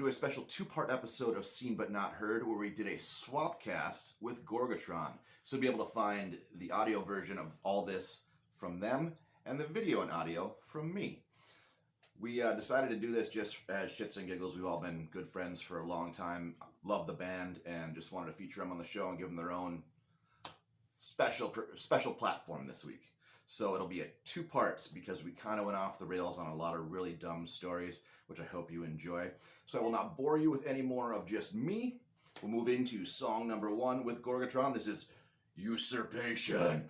a special two-part episode of Seen But Not Heard where we did a swap cast with Gorgatron. So you'll be able to find the audio version of all this from them and the video and audio from me. We decided to do this just as shits and giggles. We've all been good friends for a long time, love the band, and just wanted to feature them on the show and give them their own special platform this week. So it'll be two parts because we kind of went off the rails on a lot of really dumb stories, which I hope you enjoy. So I will not bore you with any more of just me. We'll move into song number 1 with Gorgatron. This is Usurpation.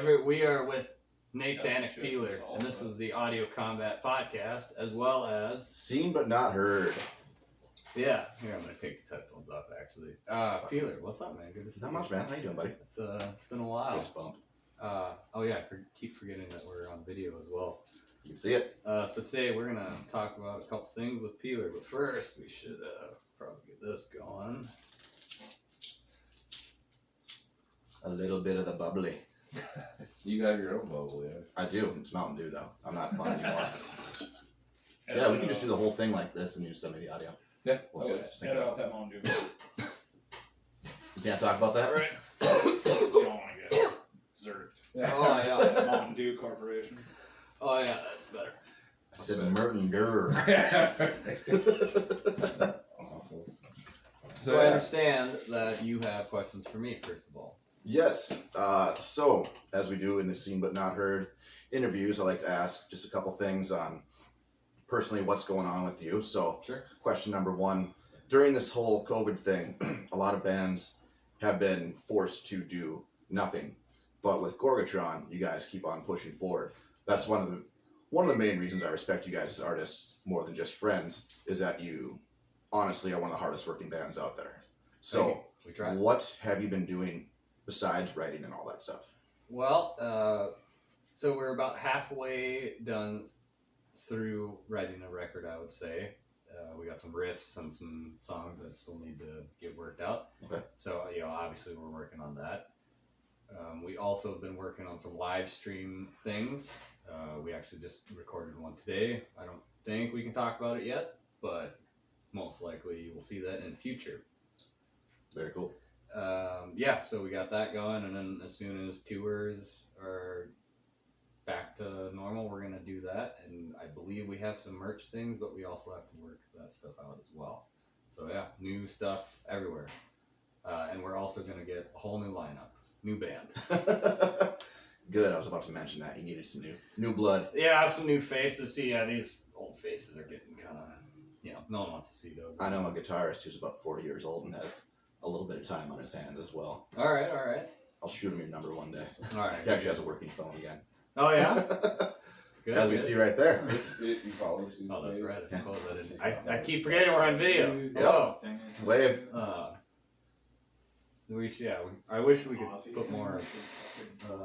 We are with Natanic Peeler, and this is the Audio Combat Podcast, as well as... Seen but not heard. Yeah, here, I'm going to take these headphones off, actually. Peeler, what's up, man? Good to see you. Not much, man. How you doing, buddy? It's been a while. Fist bump. Oh yeah, keep forgetting that we're on video as well. You can see it. So today we're going to talk about a couple things with Peeler, but first we should probably get this going. A little bit of the bubbly. You got your own bubble, yeah. I do. It's Mountain Dew, though. I'm not fun anymore. Yeah, we can just do the whole thing like this and use some of the audio. Yeah. We'll just think about that Mountain Dew. You can't talk about that? Right. You don't want to get zerked. Oh yeah. Mountain Dew Corporation. Oh yeah, that's better. I said Merton Durr. Awesome. So I understand that you have questions for me, first of all. Yes. So, as we do in the Seen But Not Heard interviews, I like to ask just a couple things on personally what's going on with you. So, Sure. Question number one. During this whole COVID thing, a lot of bands have been forced to do nothing. But with Gorgatron, you guys keep on pushing forward. That's one of the main reasons I respect you guys as artists more than just friends, is that you honestly are one of the hardest working bands out there. So, we tried. what have you been doing besides writing and all that stuff? Well, so we're about halfway done through writing a record, I would say. We got some riffs and some songs that still need to get worked out. Okay. So, obviously we're working on that. We also have been working on some live stream things. We actually just recorded one today. I don't think we can talk about it yet, but most likely you will see that in the future. Very cool. Yeah, so we got that going, and then as soon as tours are back to normal, we're gonna do that. And I believe we have some merch things, but we also have to work that stuff out as well. So yeah, new stuff everywhere, and we're also gonna get a whole new lineup, new band. Good. I was about to mention that you needed some new blood. Yeah, some new faces. See, yeah, these old faces are getting kind of, no one wants to see those. I know a guitarist who's about 40 years old and has a little bit of time on his hands as well. All right. I'll shoot him your number one day. All right. He actually has a working phone again. Oh yeah. Good. As we see right there. You probably see Oh, that's the right. Yeah. I keep forgetting we're on video. Yep. Oh. Wave. I wish we could put more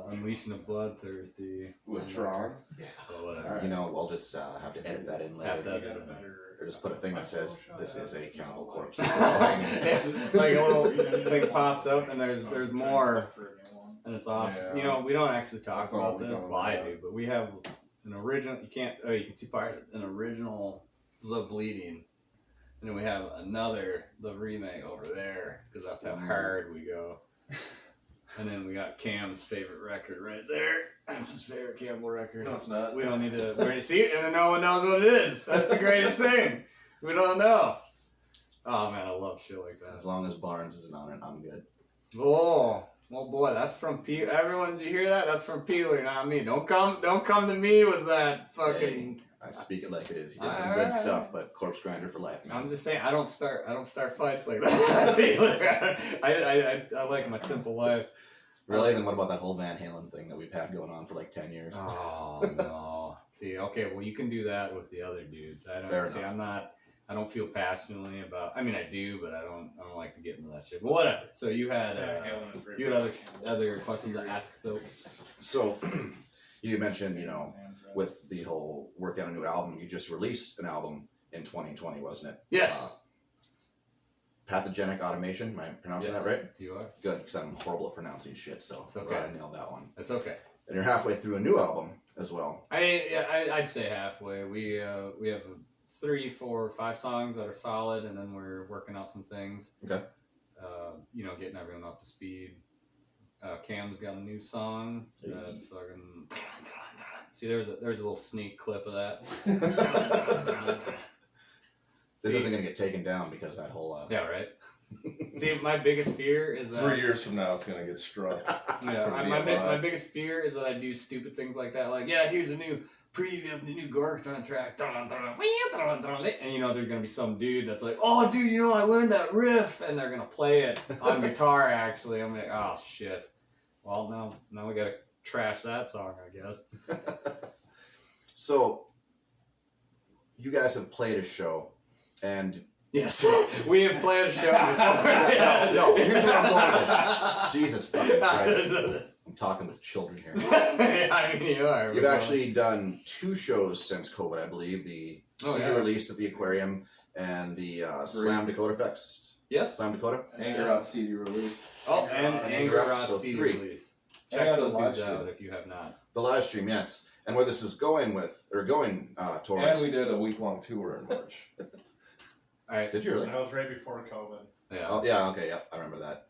Unleashing of Bloodthirsty with Tron. or whatever. Right. You know, I'll just have to edit that in later. Have that. Or just put a thing that says, "This is a Cannibal Corpse." Like a little thing pops up and there's more, and it's awesome. Yeah. We don't actually talk That's all about we this. talk Well, I about. do, but we have an original. You can see part of it, an original, The Bleeding, and then we have another, the remake over there, because that's how hard we go. And then we got Cam's favorite record right there. That's his favorite Campbell record. No, it's not. We don't need to. We're gonna see it, and then no one knows what it is. That's the greatest thing. We don't know. Oh man, I love shit like As that. long as Barnes isn't on it, I'm good. Oh boy, that's from Peeler. Everyone, did you hear that? That's from Peeler, not me. Don't come to me with that fucking. Hey, I speak it like it is. He did some All good right. stuff, but Corpse Grinder for life, man. I'm just saying, I don't start fights like that. Peeler. I like my simple life. Really? Then what about that whole Van Halen thing that we've had going on for like 10 years? Oh no. See, okay, well you can do that with the other dudes. Fair See, enough. I don't feel passionately about. I mean, I do, but I don't like to get into that shit. But whatever. So you had other questions to ask though. So, you mentioned, with the whole work on a new album, you just released an album in 2020, wasn't it? Yes. Pathogenic Automation. Am I pronouncing Yes, that right? You are. Good, because I'm horrible at pronouncing shit, so It's okay. glad I nailed that one. It's okay. And you're halfway through a new album as well. I'd say halfway. We have 3, 4, 5 songs that are solid, and then we're working out some things. Okay. Getting everyone up to speed. Cam's got a new song. That's fucking. See, there's a little sneak clip of that. This isn't going to get taken down because that whole... Yeah, right. See, my biggest fear is that 3 years from now, it's gonna get struck. Yeah, from my BMI. biggest fear is that I do stupid things like that. Like, yeah, here's a new preview of the new Gorgatron track. And there's gonna be some dude that's like, oh, dude, I learned that riff, and they're gonna play it on guitar. Actually, I'm like, oh shit. Well, now we gotta trash that song, I guess. So, you guys have played a show, and Yes, we have played a show before. no, here's where I'm going with it. Jesus fucking Christ. I'm talking with children here. I mean, you are. You've actually done 2 shows since COVID, I believe. The CD release at the Aquarium and the Slam Dakota Fest. Yes. Slam Dakota. Anger Out CD release. Oh, and Anger Out so CD 3. release. And Check the those live dudes out stream. if you have not. The live stream, yes. And where this is going towards. And we did a week-long tour in March. All right. Did you really? That was right before COVID. Yeah. Oh, yeah, okay, yeah, I remember that.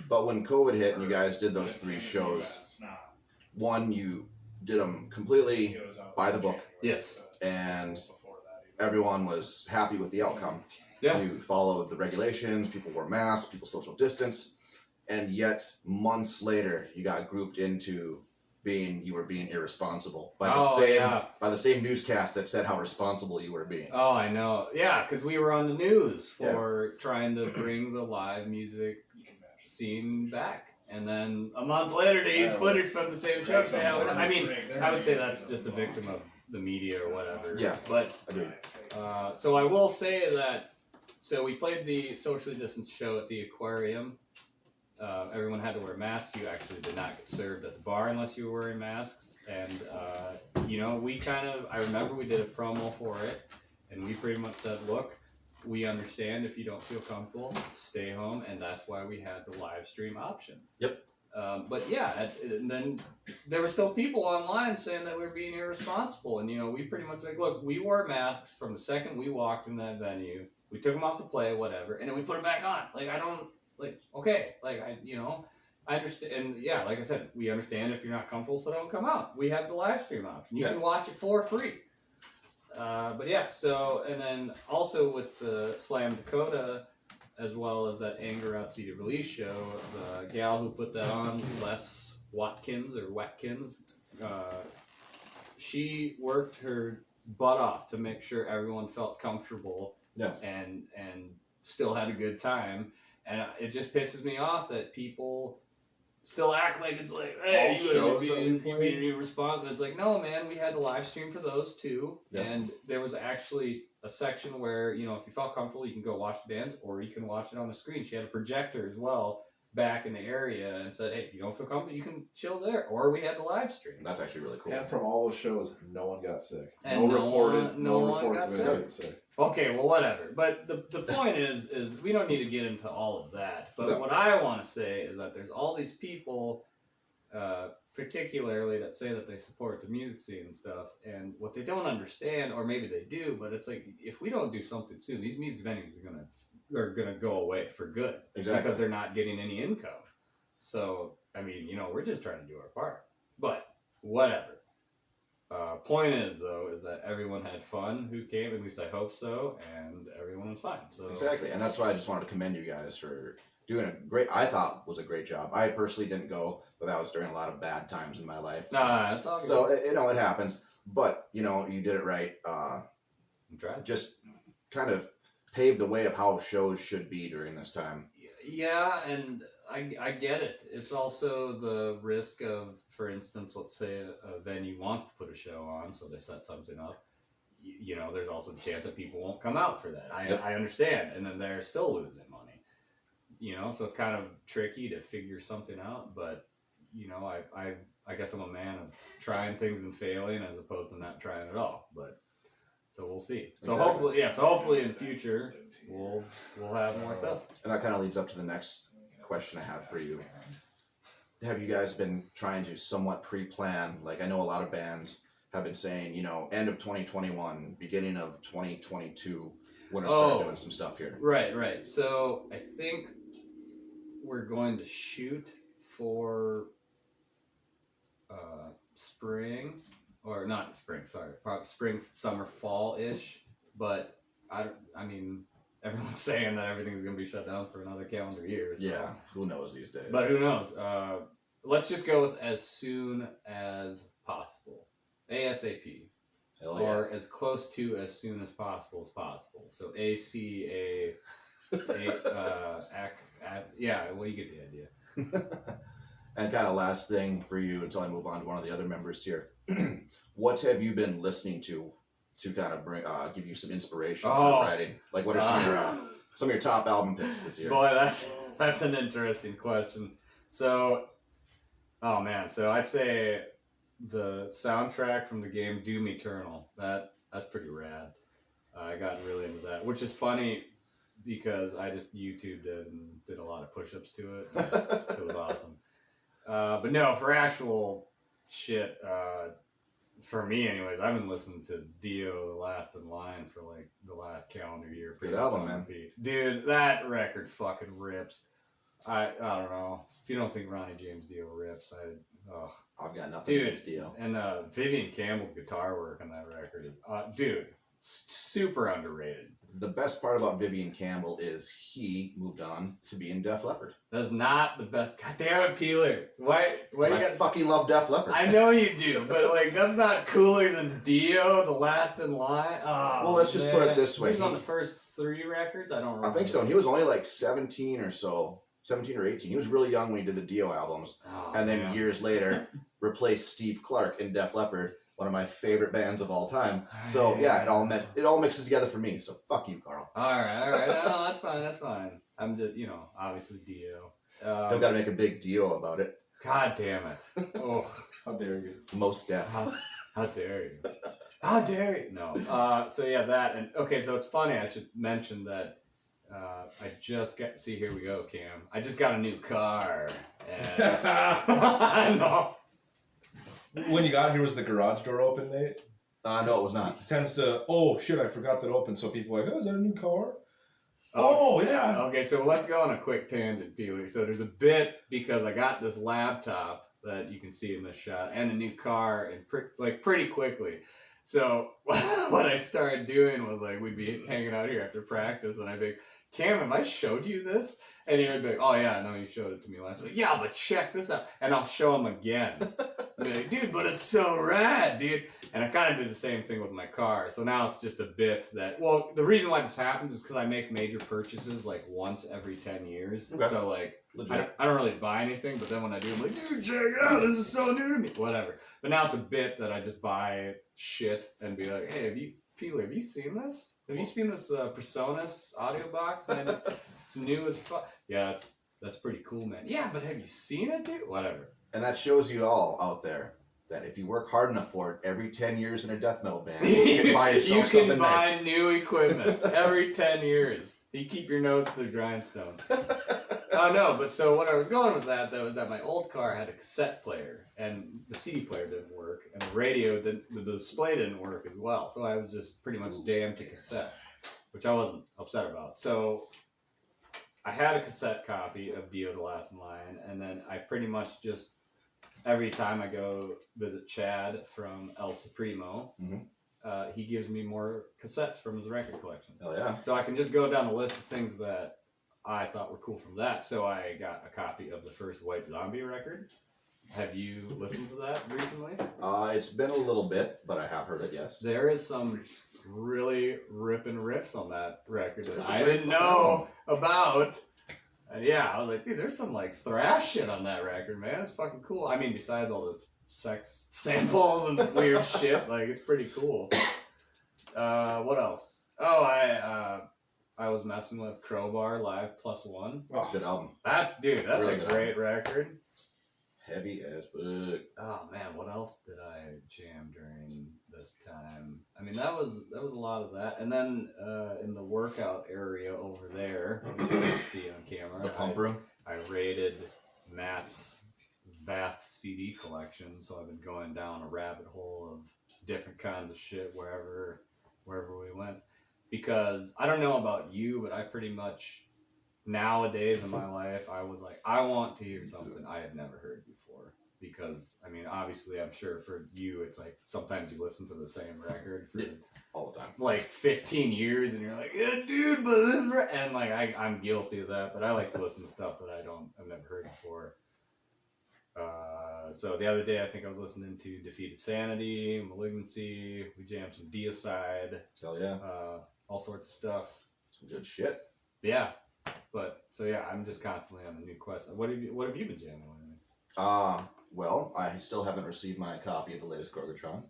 But when COVID hit and you guys did those 3 shows, one, you did them completely by the book, Yes. and everyone was happy with the outcome. Yeah. You followed the regulations, people wore masks, people social distance, and yet months later you got grouped into you were being irresponsible by the same newscast that said how responsible you were being. Oh, I know. Yeah, because we were on the news for trying to bring the live music scene back. And then a month later they used footage from the same show. I mean, I would say that's just a victim of the media or whatever. Yeah. But, Agreed. so I will say that, so we played the socially distanced show at the Aquarium. Everyone had to wear masks. You actually did not get served at the bar unless you were wearing masks. And, I remember we did a promo for it, and we pretty much said, look, we understand if you don't feel comfortable, stay home, and that's why we had the live stream option. Yep. But yeah, and then there were still people online saying that we were being irresponsible, and we pretty much look, we wore masks from the second we walked in that venue. We took them off to play, whatever, and then we put them back on. I understand, and yeah, like I said, we understand if you're not comfortable, so don't come out. We have the live stream option. You can watch it for free. But yeah, so, and then also with the Slam Dakota, as well as that Anger Out CD release show, the gal who put that on, Les Watkins, she worked her butt off to make sure everyone felt comfortable and still had a good time. And it just pisses me off that people still act like it's like, hey, you're being irresponsible. It's like, no, man, we had the live stream for those too. Yeah. And there was actually a section where, if you felt comfortable, you can go watch the bands or you can watch it on the screen. She had a projector as well back in the area and said, hey, if you don't feel comfortable, you can chill there. Or we had the live stream. That's actually really cool. And from all those shows, no one got sick. And no reports of anybody getting sick. Okay, well, whatever. But the point is we don't need to get into all of that. But what I want to say is that there's all these people, particularly that say that they support the music scene and stuff, and what they don't understand, or maybe they do, but it's like, if we don't do something soon, these music venues are gonna go away for good. Exactly. Because they're not getting any income. So, I mean, we're just trying to do our part. But, whatever. Point is, though, is that everyone had fun who came, at least I hope so, and everyone was fine. So exactly, and that's why I just wanted to commend you guys for doing I thought was a great job. I personally didn't go, but that was during a lot of bad times in my life. Nah, that's all good. So, it happens. But, you did it right. Just kind of paved the way of how shows should be during this time. Yeah, and I get it. It's also the risk of, for instance, let's say a venue wants to put a show on, so they set something up. There's also the chance that people won't come out for that. I understand, and then they're still losing money. So it's kind of tricky to figure something out. But I guess I'm a man of trying things and failing as opposed to not trying at all. But so we'll see. So hopefully in the future we'll have more stuff. And that kind of leads up to the next question I have for you. Have you guys been trying to somewhat pre-plan? Like, I know a lot of bands have been saying, end of 2021, beginning of 2022, we're going to start doing some stuff here. Right. So I think we're going to shoot for spring, or not spring, sorry, probably spring, summer, fall-ish. But I mean, everyone's saying that everything's going to be shut down for another calendar year. So. Yeah, who knows these days? But who knows? Let's just go with as soon as possible. ASAP. Hell yeah. Or as close to as soon as possible. So ACA, yeah, well, you get the idea. And kind of last thing for you until I move on to one of the other members here. What have you been listening to kind of bring give you some inspiration for writing? Like, what are some of your top album picks this year? Boy, that's an interesting question. So, oh man, so I'd say the soundtrack from the game Doom Eternal. That's pretty rad. I got really into that, which is funny because I just YouTubed it and did a lot of push-ups to it. It was awesome. But no, for actual shit, for me anyways, I've been listening to Dio, The Last in Line for like the last calendar year. Good album, man. Dude, that record fucking rips. I don't know. If you don't think Ronnie James Dio rips, I've got nothing against Dio. And Vivian Campbell's guitar work on that record is, dude, super underrated. The best part about Vivian Campbell is he moved on to be in Def Leppard. That's not the best. God damn it, Peeler. Why you I fucking love Def Leppard. I know you do, but like that's not cooler than Dio, The Last in Line. Oh, well, let's just put it this way. He was on the first 3 records. I don't remember. I think so. And he was only like 17 or so. 17 or 18. He was really young when he did the Dio albums. And then years later, replaced Steve Clark in Def Leppard, one of my favorite bands of all time. So yeah, it all mixes together for me. So fuck you, Carl. All right. No, that's fine. I'm just, obviously Dio. Don't got to make a big Dio about it. God damn it. Oh, How dare you? Most Def. how dare you? How dare you? No. So yeah, that and okay. So it's funny. I should mention that. I just got. See, here we go, Cam. I just got a new car. And I know. When you got here, was the garage door open, Nate? No, it was not. It tends to. Oh shit! I forgot that open. So people are like, oh, is that a new car? Oh yeah. Okay, so let's go on a quick tangent, Peely. So there's a bit because I got this laptop that you can see in this shot and a new car and pretty quickly. So what I started doing was like we'd be hanging out here after practice and I'd be like, Cam, have I showed you this? And he'd be like, oh yeah, no, you showed it to me last week. Yeah, but check this out. And I'll show him again. And be like, dude, but it's so rad, dude. And I kind of did the same thing with my car. So now it's just a bit that, well, the reason why this happens is because I make major purchases like once every 10 years. Okay. So like, I don't really buy anything, but then when I do, I'm like, dude, check it out. This is so new to me. Whatever. But now it's a bit that I just buy shit and be like, hey, Peely, have you seen this? Have you seen this Personas audio box? Man, it's new as fuck. Yeah, that's pretty cool, man. Yeah, but have you seen it, dude? Whatever. And that shows you all out there that if you work hard enough for it, every 10 years in a death metal band, you can buy yourself something nice. You can buy new equipment every 10 years. You keep your nose to the grindstone. Oh no, but so what I was going with that though is that my old car had a cassette player and the CD player didn't work and the display didn't work as well. So I was just pretty much jammed to cassettes, which I wasn't upset about. So I had a cassette copy of Dio the Last in Line, and then I pretty much just every time I go visit Chad from El Supremo, he gives me more cassettes from his record collection. Hell yeah. So I can just go down the list of things that I thought were cool from that. So I got a copy of the first White Zombie record. Have you listened to that recently? It's been a little bit, but I have heard it, yes. There is some really ripping riffs on that record that I didn't know about. And yeah, I was like, dude, there's some like thrash shit on that record, man. It's fucking cool. I mean, besides all the sex samples and weird shit, like it's pretty cool. What else? Oh, I was messing with Crowbar Live +1. That's a good album. That's really a great record. Heavy as fuck. Oh man, what else did I jam during this time? I mean, that was a lot of that. And then in the workout area over there, you can see on camera, the pump room. I raided Matt's vast CD collection, so I've been going down a rabbit hole of different kinds of shit wherever we went. Because I don't know about you, but I pretty much nowadays in my life, I was like, I want to hear something I had never heard before. Because, I mean, obviously, I'm sure for you, it's like sometimes you listen to the same record for all the time, like 15 years, and you're like, yeah, dude, but this, and like I'm guilty of that. But I like to listen to stuff that I've never heard before. So the other day, I think I was listening to Defeated Sanity, Malignancy. We jammed some Deicide. Hell yeah. All sorts of stuff. Some good shit. Yeah. But so yeah, I'm just constantly on a new quest. What have you been jamming on? Well, I still haven't received my copy of the latest Gorgatron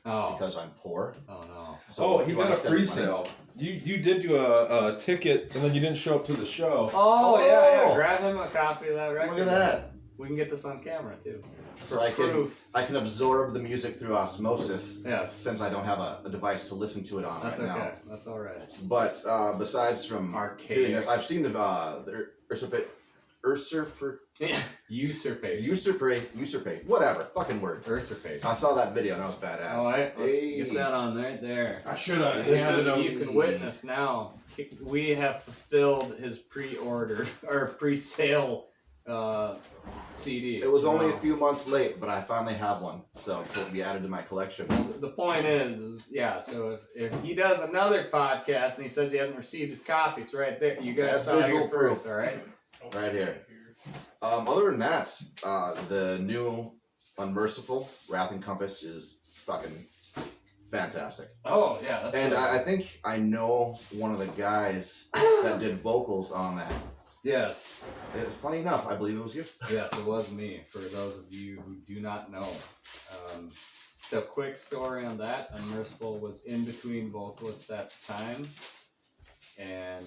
Oh. because I'm poor. Oh no. So if he you got wanna a send me pre-sale. You did do a ticket, and then you didn't show up to the show. Oh, yeah. Oh. Grab him a copy of that record. Look at that. We can get this on camera too. So For proof. I can absorb the music through osmosis Yes. since I don't have a device to listen to it on That's right okay. now. That's all right. But besides from Archaic. hearing this, I've seen the usurpate, whatever, fucking words. Usurpate. I saw that video and that was badass. All right, let's Hey. get that on right there. I should have This handed is, him. you can witness now. We have fulfilled his pre-order or pre-sale CD. It was So only a few months late, but I finally have one, so it'll be added to my collection. The point is yeah. So if he does another podcast and he says he hasn't received his copy, it's right there. You guys That's saw it visual here proof. first, all right? Right here. Other than that, the new Unmerciful Wrath and Compass is fucking fantastic. Oh yeah, that's And it. I think I know one of the guys that did vocals on that. Yes. Funny enough, I believe it was you. Yes, it was me, for those of you who do not know. The quick story on that, Unmerciful was in between vocalists at the time. And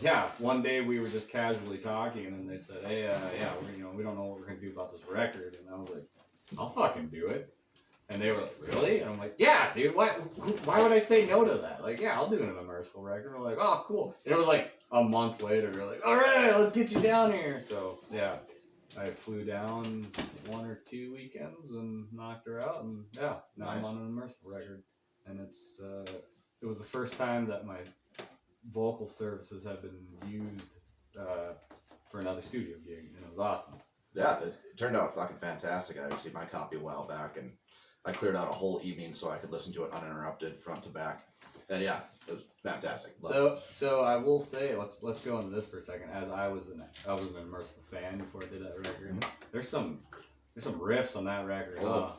yeah, one day we were just casually talking and they said, hey, we don't know what we're going to do about this record. And I was like, I'll fucking do it. And they were like, really? And I'm like, yeah, dude, why would I say no to that? Like, yeah, I'll do an Unmerciful record. And we're like, oh, cool. And it was like a month later, we're like, all right, let's get you down here. So, yeah, I flew down 1 or 2 weekends and knocked her out. And yeah, now Nice. I'm on an Unmerciful record. And it was the first time that my vocal services have been used for another studio gig. And it was awesome. Yeah, it turned out fucking fantastic. I received my copy a while back, and I cleared out a whole evening so I could listen to it uninterrupted, front to back. And yeah, it was fantastic. So I will say, let's go into this for a second. As I was an Unmerciful fan before I did that record. Mhm. There's some riffs on that record. Oh.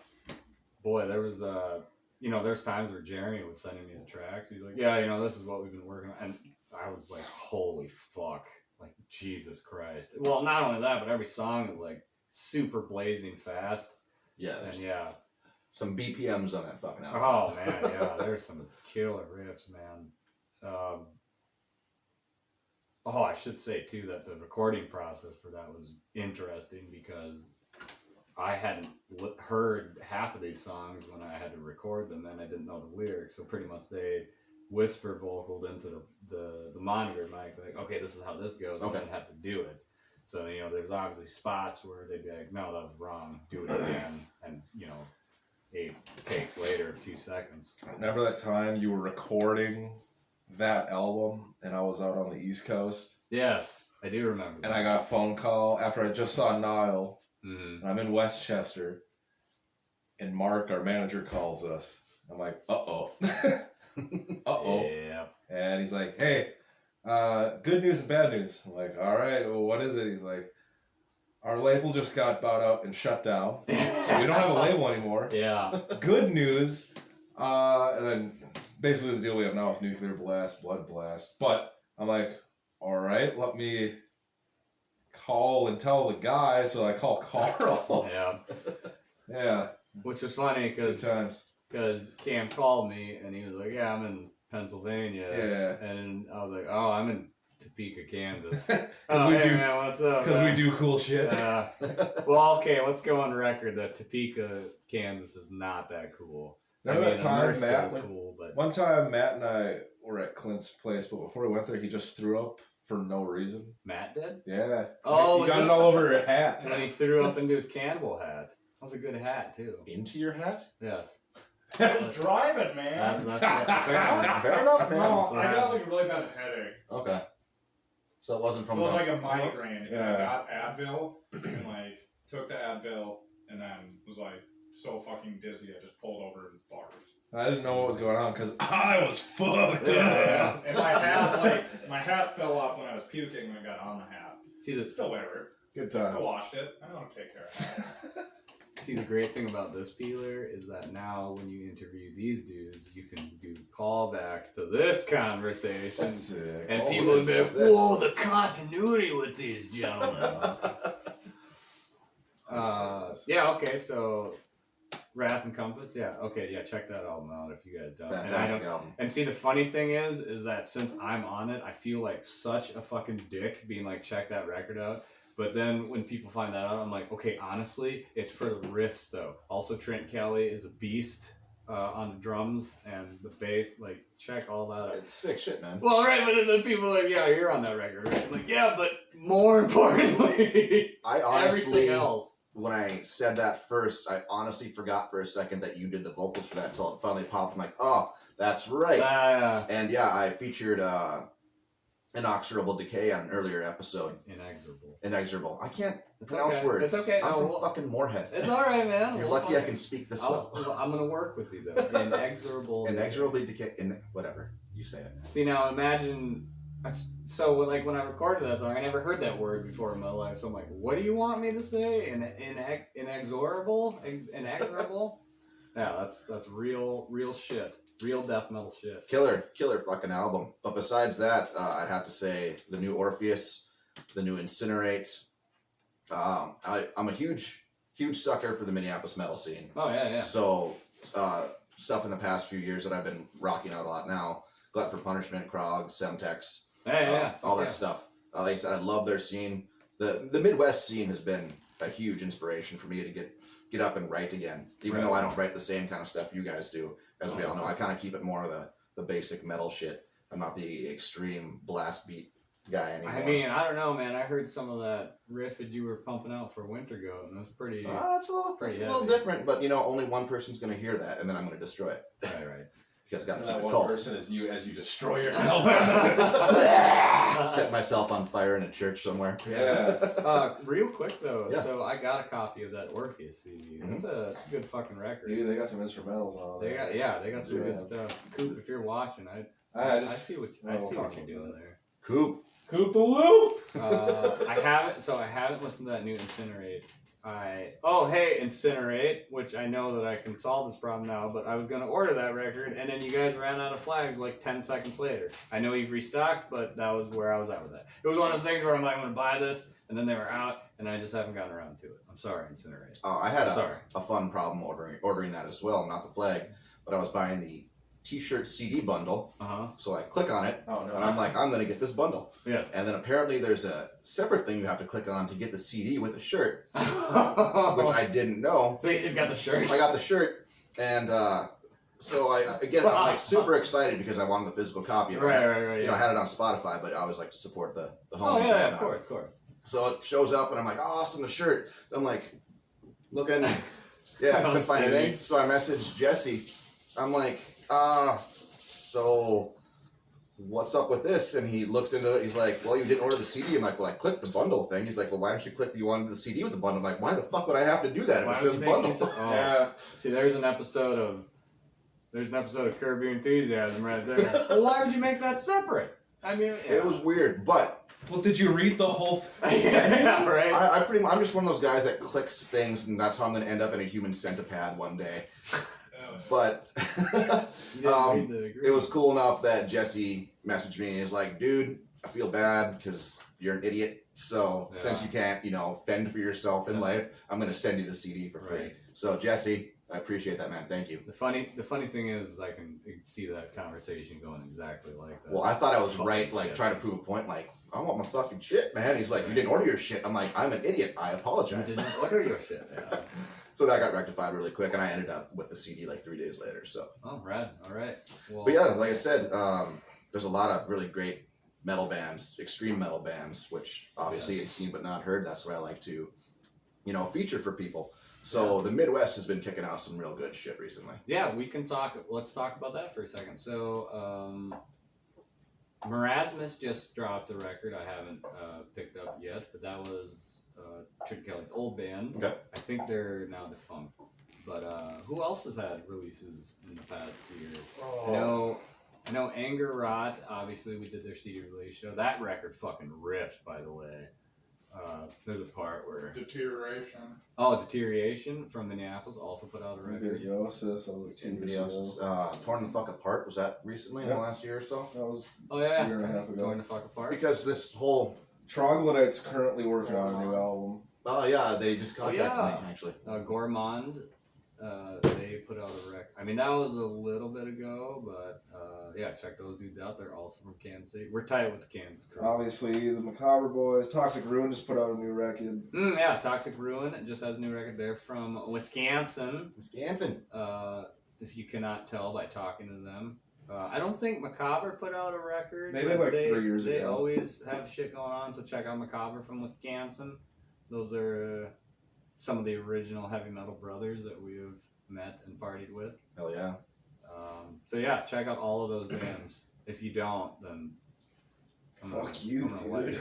Boy, there was there's times where Jeremy was sending me the tracks. He's like, yeah, this is what we've been working on, and I was like, holy fuck, like Jesus Christ. Well, not only that, but every song is like super blazing fast. Yeah, And there's yeah. some BPMs on that fucking album. Oh man, yeah, there's some killer riffs, man. I should say too that the recording process for that was interesting because I hadn't heard half of these songs when I had to record them, and I didn't know the lyrics. So pretty much they whisper vocaled into the monitor mic, like, okay, this is how this goes, and Okay. then have to do it. So there's obviously spots where they'd be like, no, that was wrong, do it again, and 8 takes later, 2 seconds. Remember that time you were recording that album, and I was out on the East Coast, Yes, I do remember. and I got a phone call after I just saw Niall, Mm-hmm. and I'm in Westchester, and Mark, our manager, calls us. I'm like, uh-oh. Uh-oh. Yeah. And he's like, hey, good news and bad news. I'm like, all right, well, what is it? He's like, our label just got bought out and shut down, so we don't have a label anymore. Yeah. Good news. And then basically the deal we have now with Nuclear Blast, Blood Blast. But I'm like, all right, let me call and tell the guy. So I call Carl. Yeah. Yeah, Which was funny good times. because Cam called me and he was like, yeah, I'm in Pennsylvania. Yeah. And I was like, oh, I'm in Topeka, Kansas. Because we do, man, what's up? because we do cool shit. Well, okay, let's go on record that Topeka, Kansas is not that cool. Remember that time, Unmerciful Matt? is cool, but One time, Matt and I were at Clint's place, but before we went there, he just threw up for no reason. Matt did? Yeah. Oh, he was got this- it all over her hat. And then he threw up into his cannibal hat. That was a good hat, too. Into your hat? Yes. Driving, man. That's fair. Fair enough, man. No, what I got happened. like a really bad headache. Okay. So it wasn't from So it was the... like a migraine. And I Yeah. got Advil and like took the Advil and then was like so fucking dizzy I just pulled over and barfed. I didn't know what was going on because I was fucked up. Yeah. And my hat fell off when I was puking when I got on the hat. See, It's still whatever. Good I time. washed it. I don't take care of that. See, the great thing about this peeler is that now when you interview these dudes, you can do callbacks to this conversation. Sick. And Oh, people would be like, what's this? whoa, the continuity with these gentlemen. Yeah, okay, so Wrath Encompassed, yeah, okay, yeah, check that album out if you guys don't. Fantastic album. And see, the funny thing is that since I'm on it, I feel like such a fucking dick being like, check that record out. But then when people find that out, I'm like, okay, honestly, it's for the riffs though. Also, Trent Kelly is a beast on the drums and the bass. Like, check all that out. It's sick shit, man. Well, right, but then people are like, yeah, you're on that record, right? I'm like, yeah, but more importantly, I honestly, everything else. when I said that first, I honestly forgot for a second that you did the vocals for that until it finally popped. I'm like, oh, that's right. And yeah, I featured Inexorable Decay on an earlier episode. Inexorable. I can't pronounce words. It's okay. I'm from fucking Moorhead. It's alright, man. You're lucky I can speak this well. I'm gonna work with you though. Inexorable Decay. Whatever. You say it. See, now imagine. So, like, when I recorded that song, I never heard that word before in my life. So I'm like, what do you want me to say? Inexorable? Inexorable? Yeah, that's real shit. Real death metal shit. Killer fucking album. But besides that, I'd have to say the new Orpheus, the new Incinerate. I'm a huge sucker for the Minneapolis metal scene. Oh, yeah. So, stuff in the past few years that I've been rocking out a lot now. Glut for Punishment, Krog, Semtex, all that stuff. Like I said, I love their scene. The Midwest scene has been a huge inspiration for me to get up and write again. Even though I don't write the same kind of stuff you guys do. As we all know, I kind of keep it more of the basic metal shit. I'm not the extreme blast beat guy anymore. I mean, I don't know, man. I heard some of that riff that you were pumping out for Winter Goat, and it was pretty. It's a little different, but only one person's gonna hear that, and then I'm gonna destroy it. Right. Because got to keep that it one cult. person is you as you destroy yourself. Set myself on fire in a church somewhere. Yeah. Real quick though, Yeah. So I got a copy of that Orpheus CD. It's a good fucking record. Dude, they got some instrumentals on there. They got some good stuff. Coop, if you're watching, I see what you're doing there. Coop the loop. I haven't listened to that new Incinerate. Incinerate, which I know that I can solve this problem now, but I was going to order that record, and then you guys ran out of flags like 10 seconds later. I know you've restocked, but that was where I was at with that. It was one of those things where I'm like, I'm going to buy this, and then they were out, and I just haven't gotten around to it. I'm sorry, Incinerate. I had a fun problem ordering that as well, not the flag, but I was buying the T-shirt CD bundle. So I click on it, and I'm like, I'm going to get this bundle. Yes. And then apparently there's a separate thing you have to click on to get the CD with a shirt, which I didn't know. So you just got the shirt? I got the shirt, and so I'm like super excited because I wanted the physical copy of it. Right. I had it on Spotify, but I always like to support the home. Oh, yeah, of course. So it shows up, and I'm like, oh, awesome, the shirt. I'm like, looking, I couldn't find anything. So I messaged Jesse. I'm like, so what's up with this? And he looks into it. He's like, well, you didn't order the CD. I'm like, well, I clicked the bundle thing. He's like, well, why don't you click you wanted the CD with the bundle? I'm like, why the fuck would I have to do that if it says bundle? Yeah. See, there's an episode of Curb Your Enthusiasm right there. Well, why would you make that separate? I mean, it was weird, but. Well, did you read the whole thing? Yeah, right. I'm just one of those guys that clicks things, and that's how I'm going to end up in a human centipede one day. But it was cool enough that Jesse messaged me and he's like, dude, I feel bad because you're an idiot. So since you can't, fend for yourself in life, I'm going to send you the CD for free. So Jesse, I appreciate that, man. Thank you. The funny thing is I can see that conversation going exactly like that. Well, I thought I was right, like trying to prove a point, like, I want my fucking shit, man. He's like, you didn't order your shit. I'm like, I'm an idiot. I apologize. You didn't order your shit. Yeah. So that got rectified really quick, and I ended up with the CD like 3 days later. So. Oh, rad. All right. Well, but yeah, like I said, there's a lot of really great metal bands, extreme metal bands, which obviously it's seen but not heard. That's what I like to, feature for people. So the Midwest has been kicking out some real good shit recently. Yeah, we can talk. Let's talk about that for a second. So, Marasmus just dropped a record I haven't picked up yet, but that was Trent Kelly's old band. Okay. I think they're now defunct. But who else has had releases in the past few years? I know Anger Rot, obviously we did their CD release show. That record fucking rips, by the way. There's a part where... Deterioration from Minneapolis also put out a record. Invidiosis, Torn the Fuck Apart, was that recently in the last year or so? That was a year and a half ago. Torn the Fuck Apart. Because this whole... Troglodyte's currently working on a new album. Oh yeah, they just contacted yeah. me actually. Gourmand, they put out a rec. I mean, that was a little bit ago, but yeah, check those dudes out. They're also from Kansas City. We're tight with the Kansas crew. Obviously, the Macabre Boys, Toxic Ruin just put out a new record. Yeah, Toxic Ruin just has a new record. They're from Wisconsin. Wisconsin. If you cannot tell by talking to them. I don't think Macabre put out a record. They did like 3 years They ago. always have shit going on, so check out Macabre from Wisconsin. Those are some of the original heavy metal brothers that we have met and partied with. Hell yeah. So yeah, check out all of those bands. If you don't, then I'm gonna light your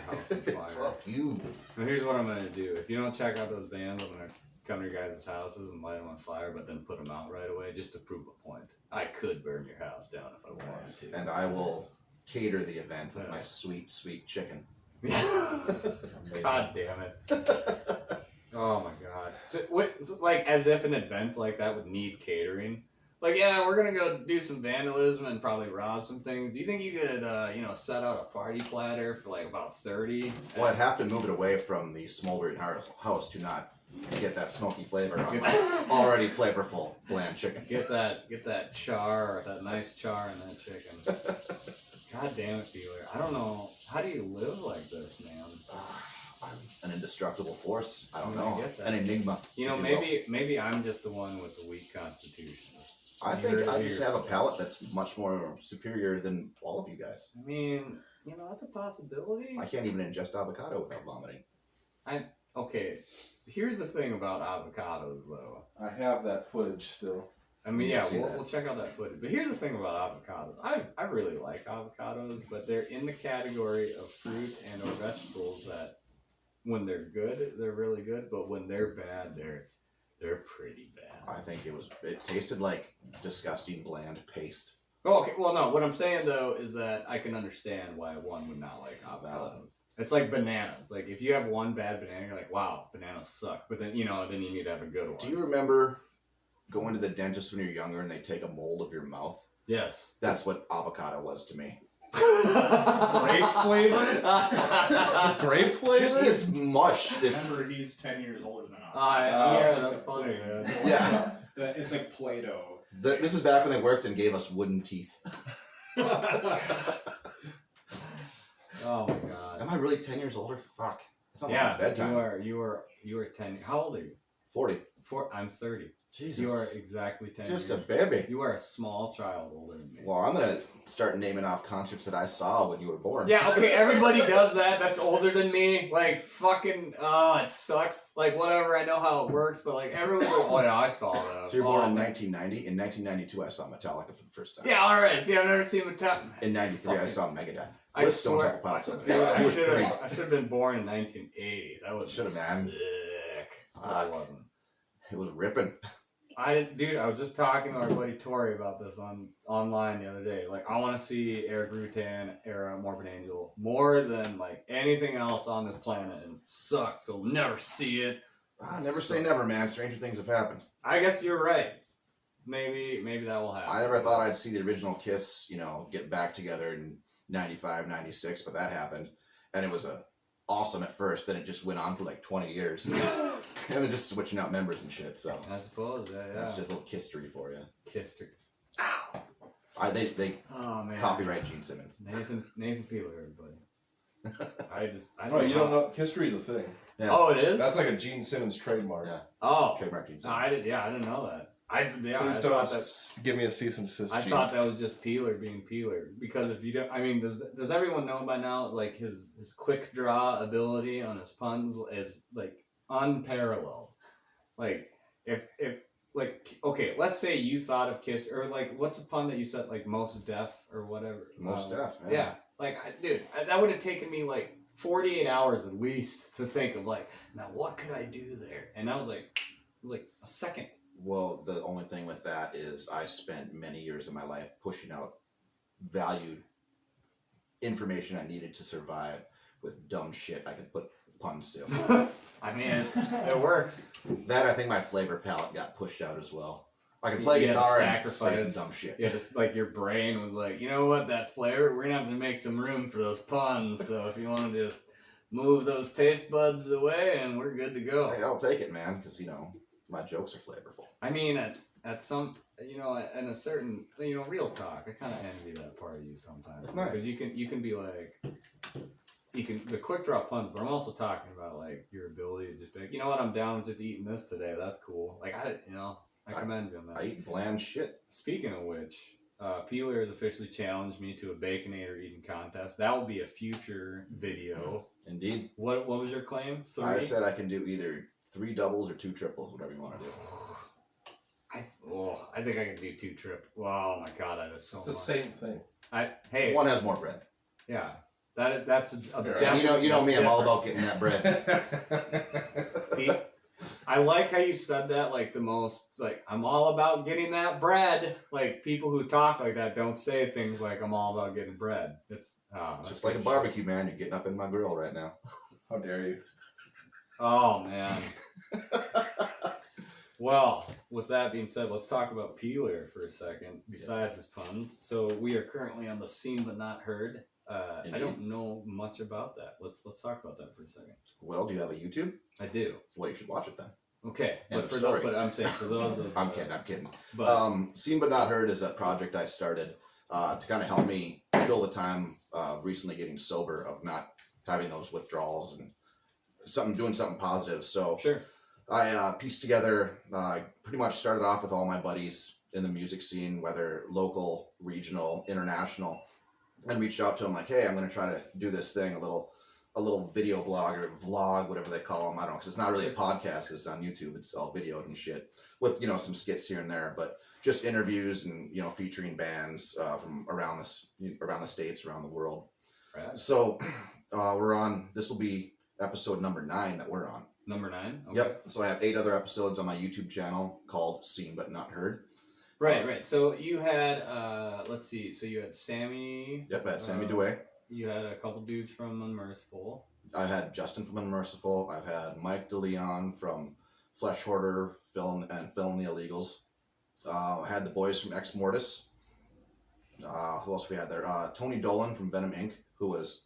house on fire. Fuck you. Now here's what I'm gonna do. If you don't check out those bands, I'm gonna come to your guys' houses and light them on fire, but then put them out right away just to prove a point. I could burn your house down if I wanted to. And I will cater the event with my Yes. sweet, sweet chicken. God damn it. Oh my god. So, like, as if an event like that would need catering. Like, yeah, we're gonna go do some vandalism and probably rob some things. Do you think you could, set out a party platter for like about 30? Well, I'd have to move it away from the smoldering house to not get that smoky flavor on my already flavorful bland chicken. Get that char, that nice char in that chicken. God damn it, Beeler. I don't know. How do you live like this, man? I'm an indestructible force. I don't I know. get that. An enigma. You know, if will. maybe I'm just the one with the weak constitution. I You think heard it I here just have a first. palate that's much more superior than all of you guys. I mean, that's a possibility. I can't even ingest avocado without vomiting. Okay, here's the thing about avocados, though. I have that footage still. I mean, Yeah, yeah, see we'll, that. we'll check out that footage. But here's the thing about avocados. I really like avocados, but they're in the category of fruit and or vegetables that when they're good, they're really good, but when they're bad, they're pretty bad. I think it tasted like disgusting bland paste. Oh, okay, well, no, what I'm saying, though, is that I can understand why one would not like avocados. It's like bananas. Like, if you have one bad banana, you're like, wow, bananas suck. But then you need to have a good one. Do you remember going to the dentist when you're younger and they take a mold of your mouth? Yes. That's what avocado was to me. Grape flavor? Grape flavor? Just this mush, this. Remember, he's 10 years older than us. Yeah, that's funny, man. Yeah. It's like Play-Doh. This is back when they worked and gave us wooden teeth. Oh my god. Am I really 10 years older? Fuck. It's almost Yeah, my bedtime. you are 10. How old are you? 40. I'm 30. Jesus. You are exactly 10 just years. a baby. You are a small child older than me. Well, I'm going to start naming off concerts that I saw when you were born. Yeah, okay, everybody does that. That's older than me. Like, fucking, it sucks. Like, whatever, I know how it works, but, like, everyone's like, oh, yeah, I saw that. So you're born in 1990. In 1992, I saw Metallica for the first time. Yeah, alright. See, I've never seen Metallica. In 93, I Fucking- saw Megadeth. I With Stone swear, Temple Pilots on it. dude, I You were should three. have been born in 1980. That was Should've, man. sick. But I Fuck. wasn't. It was ripping. I was just talking to our buddy Tori about this online the other day. Like, I want to see Eric Rutan era Morbid Angel more than like anything else on this planet, and it sucks. We'll never see it. Never say never, man. Stranger things have happened. I guess you're right. Maybe that will happen. I never thought I'd see the original Kiss, get back together in 95, 96, but that happened. And it was awesome at first. Then it just went on for like 20 years. And then just switching out members and shit. So I suppose. Yeah. that's just a little kissery for you. Kister. They Oh man. copyright Gene Simmons. Nathan Peeler, everybody. I Oh, you don't know? History's a thing. Yeah. Oh, it is. That's like a Gene Simmons trademark. Yeah. Oh. Trademark Gene No, Simmons. I didn't know that. I Please don't thought that. give me a cease and desist. I Gene. thought that was just Peeler being Peeler, because if you don't, I mean, does everyone know by now, like, his quick draw ability on his puns is like unparalleled. Like, if like, okay, let's say you thought of Kiss, or like, what's a pun that you said, like, most deaf or whatever? Most deaf. Yeah, like, that would have taken me like 48 hours at least to think of, like, now what could I do there? And that was like a second. Well, the only thing with that is I spent many years of my life pushing out valued information I needed to survive with dumb shit I could put puns to. I mean, it works. That, I think my flavor palette got pushed out as well. I could play You had to guitar and say sacrifice. some dumb shit. Yeah, just like your brain was like, you know what, that flavor, we're gonna have to make some room for those puns. So if you want to just move those taste buds away, and we're good to go. Hey, I'll take it, man, because my jokes are flavorful. I mean, at some, in a certain, real talk, I kind of envy that part of you sometimes. That's nice. Because you can be like, the quick draw puns, but I'm also talking about like your ability to just be like, you know what, I'm down with just eating this today. That's cool. Like I commend you on that. I eat bland shit. Speaking of which, Peeler has officially challenged me to a Baconator eating contest. That will be a future video. Indeed. What was your claim? 3? I said I can do either 3 doubles or 2 triples, whatever you want to do. I think I can do 2 trip. Oh my god, that is so It's much. the same thing. Hey. One has more bread. Yeah. That's a You know me, I'm all about getting that bread. Pete, I like how you said that, like the most, like, I'm all about getting that bread. Like, people who talk like that don't say things like, I'm all about getting bread. It's just like a barbecue, man. You're getting up in my grill right now. How dare you? Oh, man. Well, with that being said, let's talk about Peeler for a second, besides his puns. So, we are currently on the Seen But Not Heard. I don't know much about that. Let's talk about that for a second. Well, do you have a YouTube? I do. Well, you should watch it then. Okay, End but of story. I'm saying for those of I'm kidding. But Seen But Not Heard is a project I started to kind of help me fill the time of recently getting sober, of not having those withdrawals and doing something positive. So sure. I pieced together, pretty much started off with all my buddies in the music scene, whether local, regional, international, and reached out to them like, hey, I'm going to try to do this thing, a little video blog or vlog, whatever they call them. I don't know, because it's not really a podcast, because it's on YouTube. It's all videoed and shit with, some skits here and there, but just interviews and, featuring bands from around the States, around the world. Right. So we're on, this will be episode number 9 that we're on. Number 9? Okay. Yep. So I have 8 other episodes on my YouTube channel called Seen But Not Heard. Right. So you had, let's see. So you had Sammy. Yep, I had Sammy Dewey. You had a couple dudes from Unmerciful. I had Justin from Unmerciful. I've had Mike DeLeon from Flesh Hoarder, Film the Illegals. I had the boys from Ex Mortis. Who else we had there? Tony Dolan from Venom Inc., who was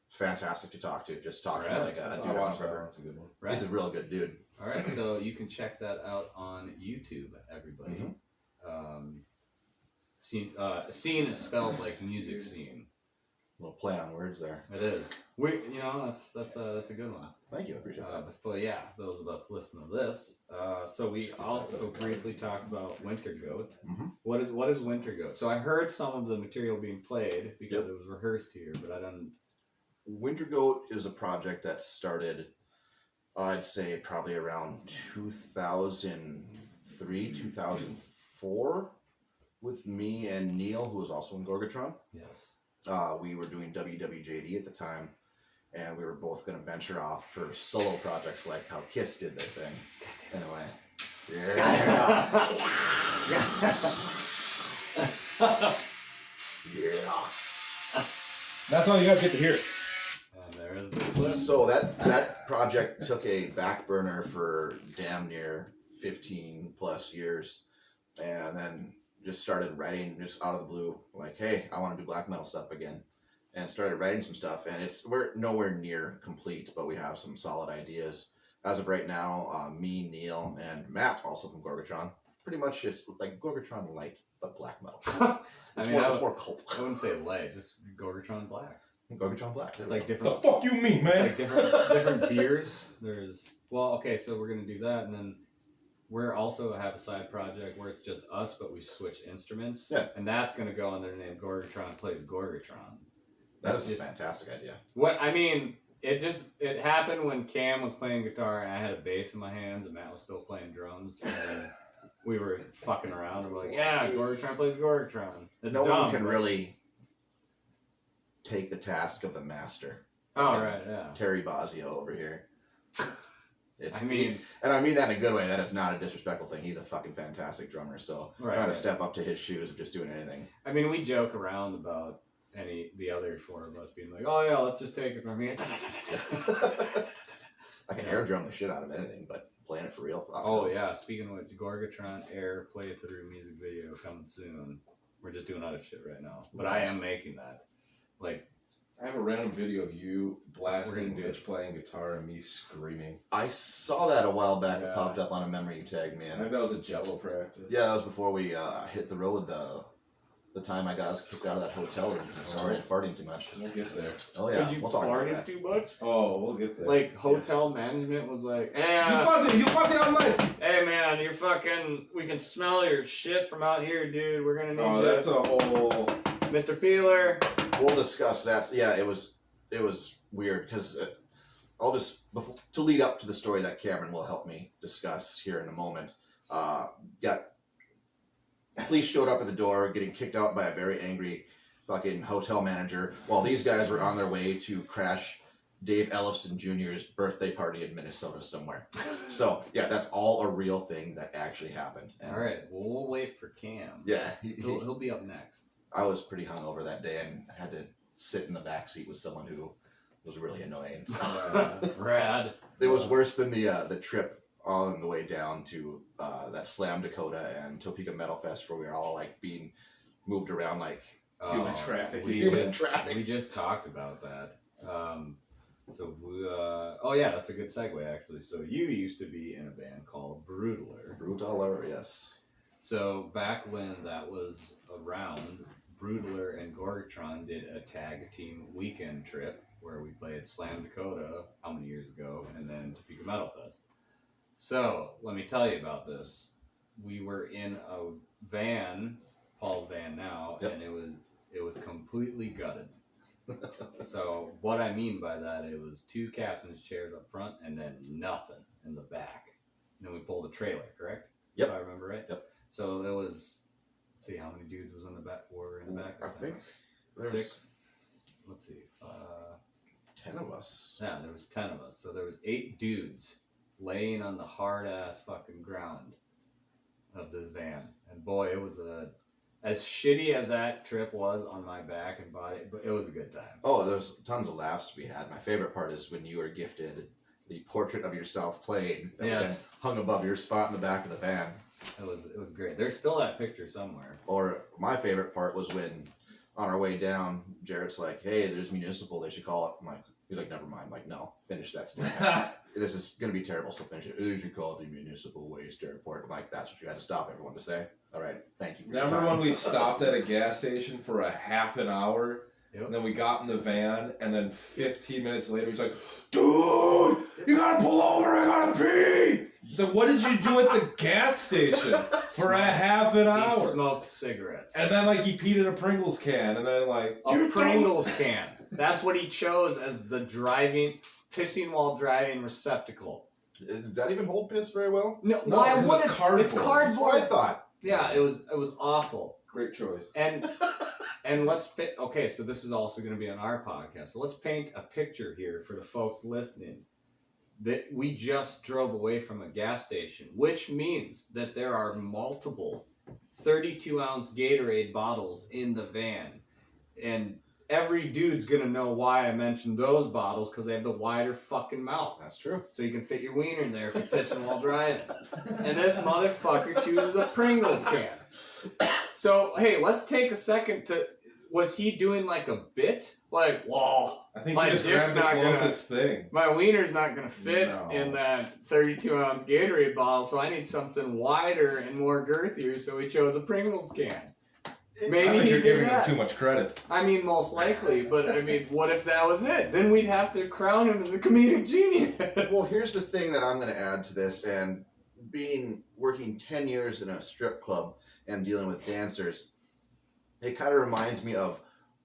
fantastic to talk to. Just talking to like a dude on the river. That's a good one. Right. He's a real good dude. All right. So you can check that out on YouTube, everybody. Mm-hmm. Scene is spelled like music scene. A little play on words there. It is. That's a good one. Thank you. I appreciate that. But yeah, those of us listening to this. So we also briefly talked about Winter Goat. Mm-hmm. What is Winter Goat? So I heard some of the material being played because it was rehearsed here, but I didn't. Winter Goat is a project that started, I'd say, probably around 2003, 2004, with me and Neil, who was also in Gorgatron. Yes. We were doing WWJD at the time, and we were both going to venture off for solo projects like how Kiss did their thing. Anyway. Yeah. That's all you guys get to hear. And there is the clip. So that project took a back burner for damn near 15 plus years, and then just started writing just out of the blue, like, hey, I want to do black metal stuff again, and started writing some stuff. And we're nowhere near complete, but we have some solid ideas as of right now. Me, Neil, and Matt, also from Gorgatron. Pretty much, it's like Gorgatron light, but black metal. It's more cult. I wouldn't say light, just Gorgatron Black. Gorgatron Black. It's like The different. fuck you mean, man? It's like different beers. So we're gonna do that, and then we're also have a side project where it's just us, but we switch instruments. Yeah. And that's gonna go under the name Gorgatron Plays Gorgatron. That is a fantastic idea. It happened when Cam was playing guitar and I had a bass in my hands and Matt was still playing drums, and we were fucking around and we're like, yeah, Gorgatron Plays Gorgatron. It's No dumb, one can but- really take the task of the master. Oh, right, yeah. Terry Bozzio over here. I mean- and I mean that in a good way. That is not a disrespectful thing. He's a fucking fantastic drummer. So trying to Right. step up to his shoes of just doing anything. I mean, we joke around about the other 4 of us being like, oh yeah, let's just take it from here. I can air drum the shit out of anything, but playing it for real. Fuck Oh no. yeah, speaking of which, Gorgatron Air playthrough music video coming soon. We're just doing other shit right now, but I am Nice. making that. Like, I have a random video of you blasting We're gonna do Mitch playing guitar and me screaming. I saw that a while back. Yeah. It popped up on a memory you tagged me I in. think that was a Jello practice. Yeah, that was before we hit the road. The time I got us kicked out of that hotel room because I started farting too much. We'll get there. Oh yeah, Because you we'll talk about farted that. too much? Oh, we'll get there. Like, hotel management was like, hey, you farted all night! hey man, you're fucking, we can smell your shit from out here, dude. We're gonna need Oh, you. that's a whole... Mr. Peeler. We'll discuss that. Yeah, it was weird because I'll just to lead up to the story that Cameron will help me discuss here in a moment. Police showed up at the door, getting kicked out by a very angry fucking hotel manager, while these guys were on their way to crash Dave Ellefson Jr.'s birthday party in Minnesota somewhere. So yeah, that's all a real thing that actually happened. And All right, well, we'll wait for Cam. yeah, He'll be up next. I was pretty hungover that day and had to sit in the back seat with someone who was really annoying. Rad. It was worse than the trip on the way down to that Slam Dakota and Topeka Metal Fest where we were all like being moved around like Human trafficking. Human trafficking. We just talked about that. Oh yeah, that's a good segue actually. So you used to be in a band called Brutaler. Brutaler, yes. So back when that was around, Brutaler and Gorgatron did a tag team weekend trip where we played Slam Dakota how many years ago, and then Topeka Metal Fest. So let me tell you about this. We were in a van, Paul's van now, Yep. and it was completely gutted. So what I mean by that, it was 2 captain's chairs up front and then nothing in the back. And then we pulled a trailer, correct? Yep. If I remember right. Yep. So it was. Let's see how many dudes were in the back. I think there's 6. Let's see. 10 of us. Yeah, there was 10 of us. So there was 8 dudes laying on the hard ass fucking ground of this van, and boy, it was as shitty as that trip was on my back and body, but it was a good time. Oh, there's tons of laughs to be had. My favorite part is when you were gifted the portrait of yourself playing that Yes. was then hung above your spot in the back of the van. It was great. There's still that picture somewhere. Or my favorite part was when on our way down, Jarrett's like, "Hey, there's municipal. They should call it." I'm like, he's like, "Never mind." I'm like, "No, finish that statement. This is going to be terrible, so finish it. They should call it the municipal waste airport." I'm like, "That's what you had to stop everyone to say." All right, thank you for your Remember time. when we stopped at a gas station for a half an hour? Yep. And then we got in the van, and then 15 minutes later, he's like, "Dude, you gotta pull over, I gotta pee!" He's like, "What did you do at the gas station for a half an He hour?" smoked cigarettes. And then, like, he peed in a Pringles can, and then, like, A "You Pringles can. That's what he chose as the pissing while driving receptacle. Does that even hold piss very well? No, No, why because would it's it? cardboard. It's That's what I cardboard. thought. Yeah, it was awful. Great choice." And let's okay, so this is also going to be on our podcast. So let's paint a picture here for the folks listening. That we just drove away from a gas station, which means that there are multiple 32-ounce Gatorade bottles in the van. And every dude's going to know why I mentioned those bottles, because they have the wider fucking mouth. That's true. So you can fit your wiener in there if you're pissing while driving. And this motherfucker chooses a Pringles can. So, hey, let's take a second to... Was he doing like a bit? Like, whoa, I think My he just dick's grabbed the not gonna- closest thing. my wiener's not going to fit No. in that 32-ounce Gatorade bottle, so I need something wider and more girthier, so he chose a Pringles can. I Maybe think he you're did giving him that. too much credit. I mean, most likely, but I mean, what if that was it? Then we'd have to crown him as a comedic genius. Well, here's the thing that I'm going to add to this, and working 10 years in a strip club and dealing with dancers, it kind of reminds me of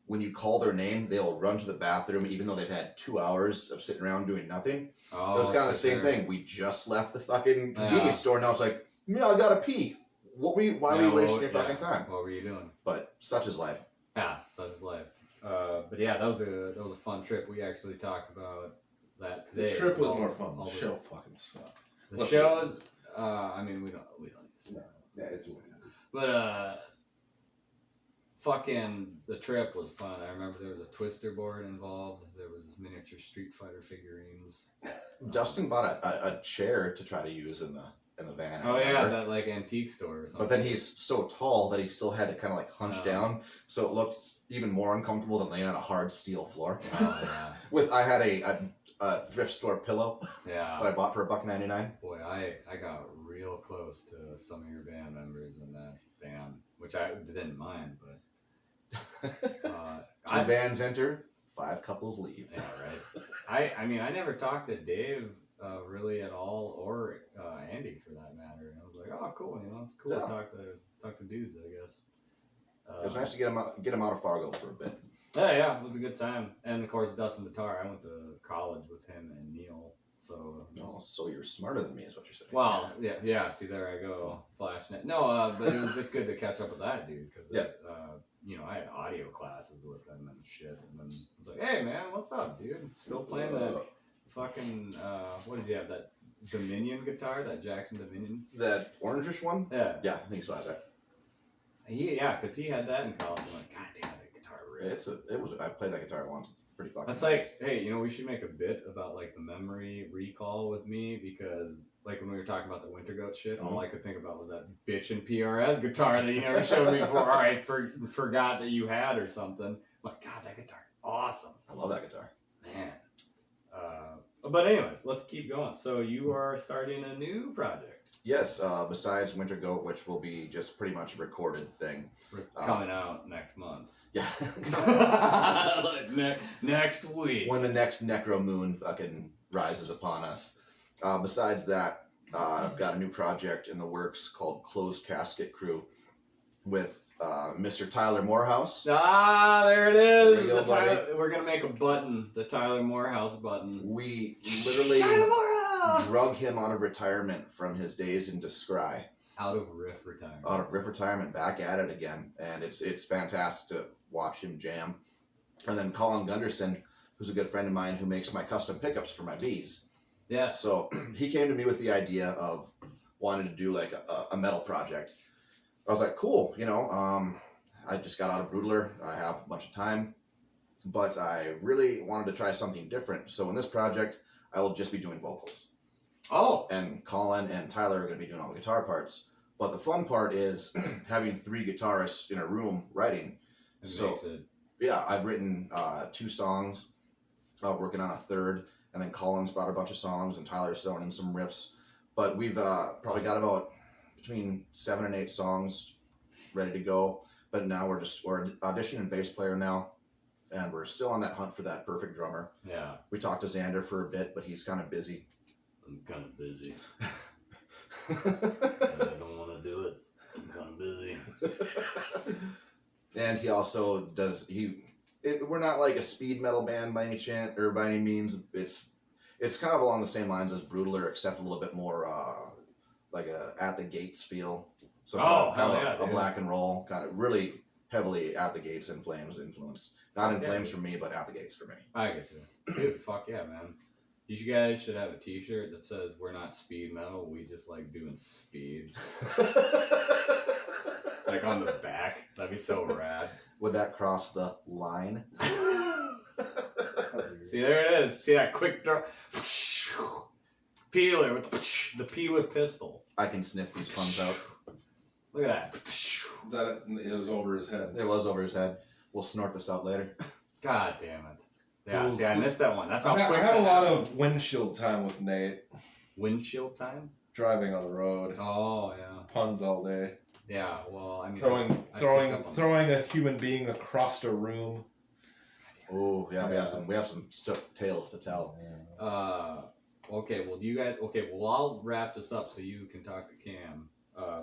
when you call their name, they'll run to the bathroom even though they've had 2 hours of sitting around doing nothing. Oh, It was kind of for the same sure. thing. We just left the fucking Yeah. convenience store, now it's like, yeah, I gotta pee. Why were you wasting your fucking time? What were you doing? But such is life. Yeah, such is life. But yeah, that was a fun trip. We actually talked about that The today. trip was All- more fun. all The show fucking sucked. The Let's show be is. I mean, we don't need to say. No, yeah, it's what it is. But fucking the trip was fun. I remember there was a twister board involved. There was miniature Street Fighter figurines. Dustin bought a chair to try to use in the in the van. Oh yeah, remember. that like antique store or something. But then he's so tall that he still had to kind of like hunch down, so it looked even more uncomfortable than laying on a hard steel floor. Oh I had a thrift store pillow yeah. that I bought for $1.99. Boy, I got real close to some of your band members in that band, which I didn't mind, but Two bands enter, 5 couples leave. Yeah, right. I mean, I never talked to Dave really at all, or Andy for that matter. And I was like, oh, cool. You know, it's cool Yeah. to talk to dudes, I guess. It was nice to get him out of Fargo for a bit. Yeah, it was a good time. And of course, Dustin Guitar. I went to college with him and Neil. So. Oh, so you're smarter than me, is what you're saying. Well, yeah. See, there I go, flashnet. No, but it was just good to catch up with that dude because, you know, I had audio classes with him and shit, and then I was like, "Hey, man, what's up, dude? Still playing that fucking what did you have? That Dominion guitar, that Jackson Dominion? That orangish one? Yeah, Yeah, I think he still has that. Because he had that in college. I'm like, God damn, that guitar rips. I played that guitar once. Pretty fucking That's nice. like, hey, you know, we should make a bit about like the memory recall with me because, like, when we were talking about the Winter Goat shit, all I could think about was that bitchin' PRS guitar that you never showed me before. All right, forgot that you had or something. I'm like, God, that guitar's awesome, I love that guitar. man. But anyways, let's keep going. So you are starting a new project. Yes, besides Winter Goat, which will be just pretty much a recorded thing. Coming out next month. Yeah. Like next week. When the next Necro Moon fucking rises upon us. Besides that, I've got a new project in the works called Closed Casket Crew with Mr. Tyler Morehouse. Ah, there it is. There you go, buddy. We're going to make a button. The Tyler Morehouse button. We literally Tyler Morehouse! drug him out of retirement from his days in Descry. Out of Riff retirement. Out of Riff retirement, back at it again. And it's fantastic to watch him jam. And then Colin Gunderson, who's a good friend of mine who makes my custom pickups for my Vs. Yeah. So he came to me with the idea of wanting to do like a metal project. I was like, cool, you know, I just got out of Brutler. I have a bunch of time, but I really wanted to try something different. So in this project, I will just be doing vocals. Oh. And Colin and Tyler are going to be doing all the guitar parts. But the fun part is having 3 guitarists in a room writing. Yeah, I've written 2 songs, working on a third, and then Colin's brought a bunch of songs, and Tyler's throwing in some riffs. But we've probably got about between 7 and 8 songs ready to go. But now we're auditioning bass player now, and we're still on that hunt for that perfect drummer. Yeah. We talked to Xander for a bit, but he's kind of busy. I'm kind of busy. I don't want to do it. I'm kind of busy. And he also does we're not like a speed metal band by any chance or by any means. It's kind of along the same lines as Brutler, except a little bit more like a At the Gates feel. So kind of a black and roll, kind of really heavily At the Gates influence. Not in Flames for me, but At the Gates for me. I get you. Dude, fuck yeah, man. You guys should have a t-shirt that says, "We're not speed metal, we just like doing speed." Like on the back. That'd be so rad. Would that cross the line? See, there it is. See that quick draw? Peeler with the peeler pistol. I can sniff these puns out. Look at that. It was over his head. It was over his head. We'll snort this out later. God damn it. Yeah, Ooh, see, I missed that one. That's how I quick had a that lot happened. of windshield time with Nate. Windshield time? Driving on the road. Oh, yeah. Puns all day. Yeah, well, I mean... Throwing a human being across a room. Oh yeah, we have some tales to tell. Okay, well, I'll wrap this up so you can talk to Cam.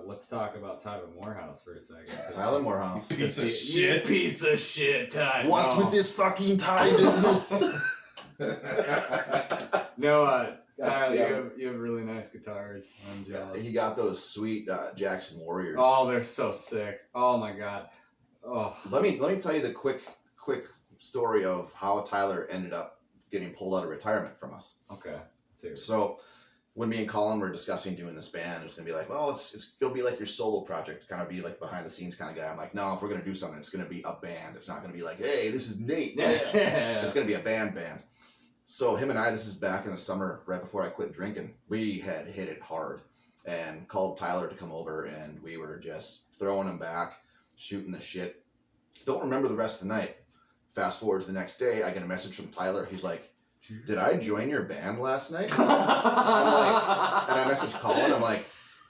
Let's talk about Tyler Morehouse for a second. Tyler Morehouse. Piece of shit. You piece of shit, Tyler. What's with this fucking tie business? No, Tyler, you have really nice guitars. I'm jealous. He got those sweet Jackson Warriors. Oh, they're so sick. Oh my god. Oh. Let me tell you the quick story of how Tyler ended up getting pulled out of retirement from us. Okay. Seriously. So when me and Colin were discussing doing this band, it was gonna be like, well, it'll be like your solo project, kind of be like behind the scenes kind of guy. I'm like, no, if we're gonna do something, it's gonna be a band. It's not gonna be like, hey, this is Nate. It's gonna be a band. So him and I, this is back in the summer, right before I quit drinking. We had hit it hard, and called Tyler to come over, and we were just throwing him back, shooting the shit. Don't remember the rest of the night. Fast forward to the next day, I get a message from Tyler. He's like, "Did I join your band last night?" And I message Colin. I'm like,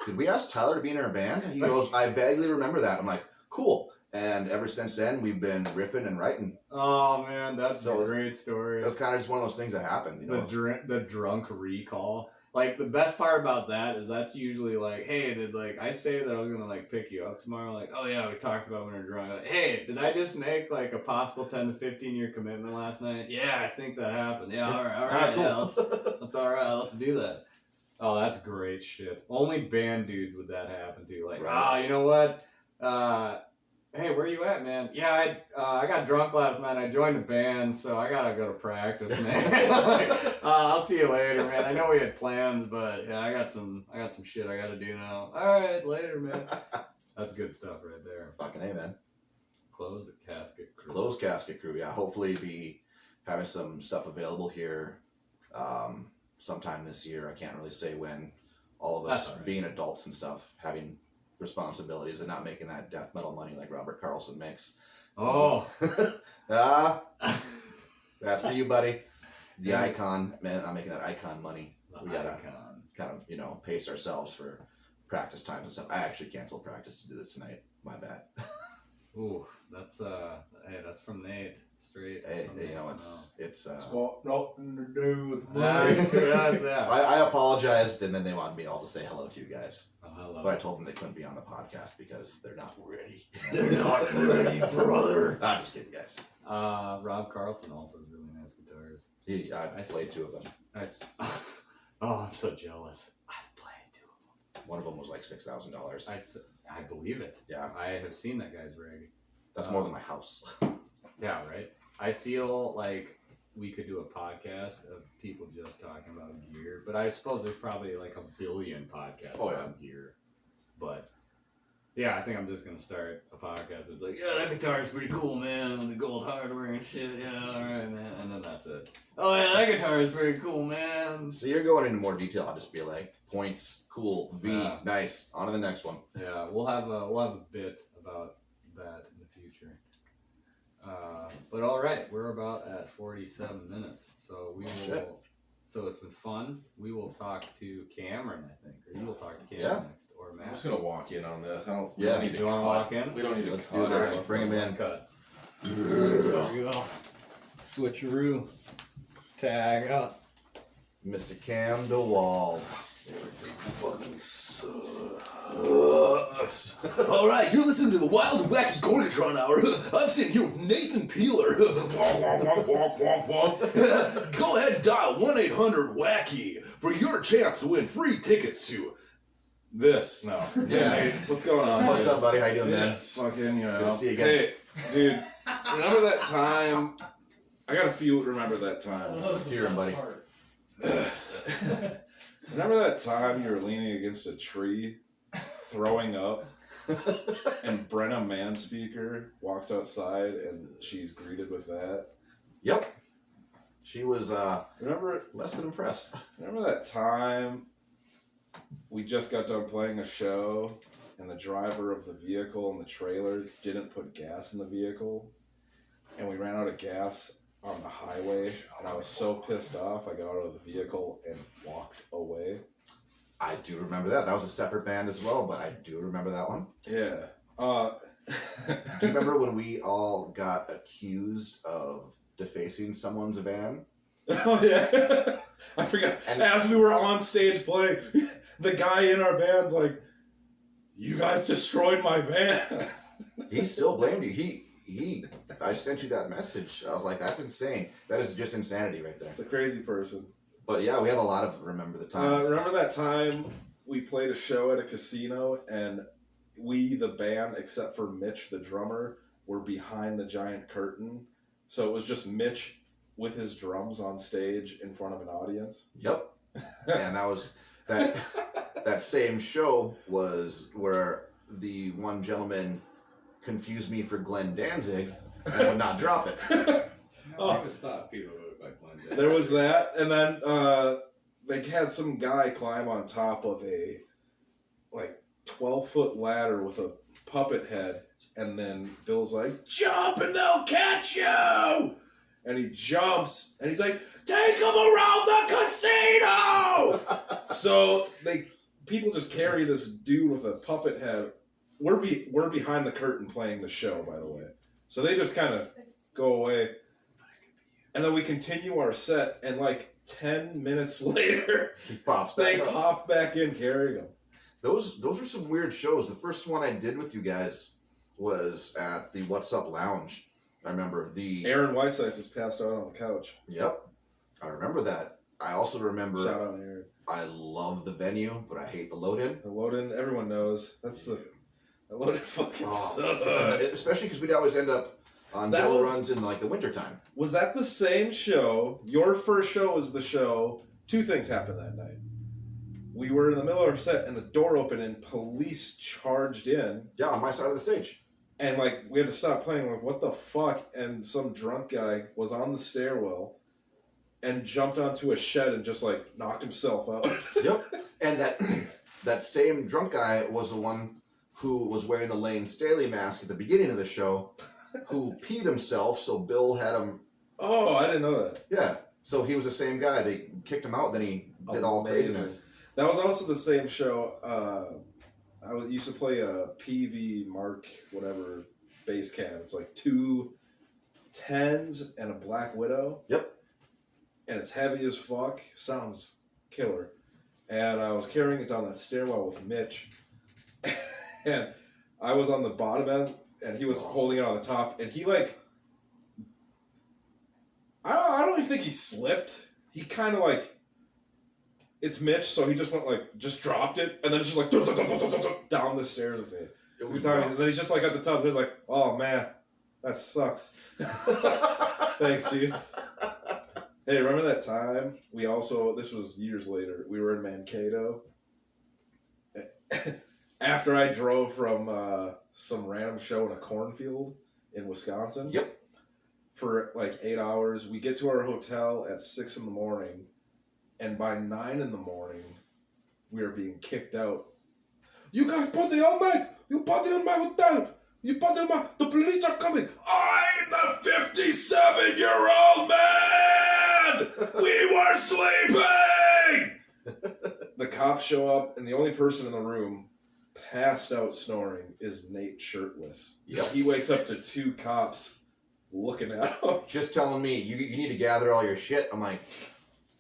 "Did we ask Tyler to be in our band?" He goes, "I vaguely remember that." I'm like, "Cool." And ever since then, we've been riffing and writing. Oh man, that's So a great story. That's kind of just one of those things that happened. You know? The drunk recall. Like, the best part about that is that's usually like, hey, did I say that I was gonna pick you up tomorrow? Like, oh yeah, we talked about when we were drunk. Like, hey, did I just make a possible 10 to 15 year commitment last night? Yeah, I think that happened. Yeah, all right, cool. yeah, that's all right. Let's do that. Oh, that's great shit. Only band dudes would that happen to. Like, Right. you know what? Hey, where you at, man? Yeah, I got drunk last night. I joined a band, so I gotta go to practice, man. I'll see you later, man. I know we had plans, but yeah, I got some shit I gotta do now. All right, later, man. That's good stuff right there. Fucking A, man. Close the casket crew. Closed casket crew, yeah. Hopefully be having some stuff available here sometime this year. I can't really say when. All of us That's all right. being adults and stuff, having responsibilities and not making that death metal money like Robert Carlson makes. Oh. That's for you, buddy. The Yeah. icon, man, I'm making that icon money. We gotta Icon. kind of, pace ourselves for practice times and stuff. I actually canceled practice to do this tonight. My bad. Ooh, that's hey, that's from Nate. Straight. Hey, from you Nate, know, so. it's got nothing to do with That's yeah. I apologized, and then they wanted me all to say hello to you guys. Oh, hello. But I told them they couldn't be on the podcast because they're not ready. They're not ready, brother. I'm just kidding, guys. Rob Carlson also has really nice guitars. I played two of them. Oh, I'm so jealous. I've played two of them. One of them was like $6,000. I believe it. Yeah, I have seen that guy's rig. that's more than my house. Yeah, right. I feel like we could do a podcast of people just talking about gear, but I suppose there's probably a billion podcasts about gear. But yeah, I think I'm just gonna start a podcast with yeah, that guitar's pretty cool, man, and the gold hardware and shit. Yeah, all right, man, and then that's it. Oh yeah, that guitar is pretty cool, man. So you're going into more detail. I'll just be like, points, cool, V, Yeah. nice. On to the next one. Yeah, we'll have a bit about that in the future. But all right, we're about at 47 minutes, so we will. Shit. So it's been fun. We will talk to Cameron, I think, or you will talk to Cameron next, or I'm Matt. just gonna walk in on this. We Yeah. don't need to You wanna cut. walk in? We don't need to Let's cut. do this. Alright, Bring him let's in. Cut. There we go. Switcheroo. Tag up. Mr. Cam DeWall. Everything fucking sucks. Alright, you're listening to the Wild and Wacky Gorgatron Hour. I'm sitting here with Nathan Peeler. Go ahead and dial 1-800-WACKY for your chance to win free tickets to This. No. Yeah. Hey, what's going on? What's dude? up, buddy? How you doing, man? Fucking, Good to see you again. Hey, dude. Remember that time? I got a few. Remember that time? Let's hear him, buddy. Remember that time you were leaning against a tree, throwing up, and Brenna Manspeaker walks outside and she's greeted with that? Yep. She was Remember less than impressed. Remember that time we just got done playing a show and the driver of the vehicle in the trailer didn't put gas in the vehicle and we ran out of gas on the highway and I was so pissed off I got out of the vehicle and walked away? I do remember that. That was a separate band as well, but I do remember that one. Yeah. Do you remember when we all got accused of defacing someone's van? Oh yeah. I forgot. And- as we were on stage playing, the guy in our band's like, "You guys destroyed my van." He still blamed you. I sent you that message. I was like, that's insane. That is just insanity right there. It's a crazy person. But yeah, we have a lot of remember the times. Remember that time we played a show at a casino and we, the band, except for Mitch, the drummer, were behind the giant curtain. So it was just Mitch with his drums on stage in front of an audience. Yep. And that was that same show was where the one gentleman confused me for Glenn Danzig and would not drop it. Oh. I just thought people looked like Glenn. There was that, and then they had some guy climb on top of 12-foot ladder with a puppet head, and then Bill's like, jump and they'll catch you! And he jumps, and he's like, take him around the casino! So people just carry this dude with a puppet head. We're behind the curtain playing the show, by the way. So they just kind of go away. And then we continue our set, and like 10 minutes later, they pop back in carrying him. Those were some weird shows. The first one I did with you guys was at the What's Up Lounge. I remember Aaron Whitesides was passed out on the couch. Yep. I remember that. I also remember... Shout out Aaron. I love the venue, but I hate the load-in. The load-in, everyone knows. The load-in fucking sucks. Especially because we'd always end up on jello runs in like the wintertime. Was that the same show? Your first show was the show. Two things happened that night. We were in the middle of our set, and the door opened, and police charged in. Yeah, on my side of the stage. And, like, we had to stop playing. Like, what the fuck? And some drunk guy was on the stairwell and jumped onto a shed and just, like, knocked himself out. Yep. And that same drunk guy was the one who was wearing the Lane Staley mask at the beginning of the show, who peed himself, so Bill had him... Oh, I didn't know that. Yeah. So he was the same guy. They kicked him out, then he did all craziness. That was also the same show. I used to play a PV Mark whatever bass cab. It's like 2 10s and a Black Widow. Yep. And it's heavy as fuck. Sounds killer. And I was carrying it down that stairwell with Mitch. And I was on the bottom end, and he was holding it on the top. And he like... I don't even think he slipped. He kind of like... It's Mitch, so he just went like, just dropped it, and then it's just like, down the stairs with me. And then he's just like at the top, he's like, oh man, that sucks. Thanks, dude. Hey, remember that time? This was years later, we were in Mankato. After I drove from some random show in a cornfield in Wisconsin. Yep. For like 8 hours. We get to our hotel at 6 in the morning. And by 9 in the morning, we are being kicked out. You guys party all night! You party in my hotel! You party in the police are coming! I'm the 57-year-old man! We were sleeping! The cops show up, and the only person in the room passed out snoring is Nate shirtless. Yep. He wakes up to 2 cops looking at him. Just telling me, you need to gather all your shit. I'm like...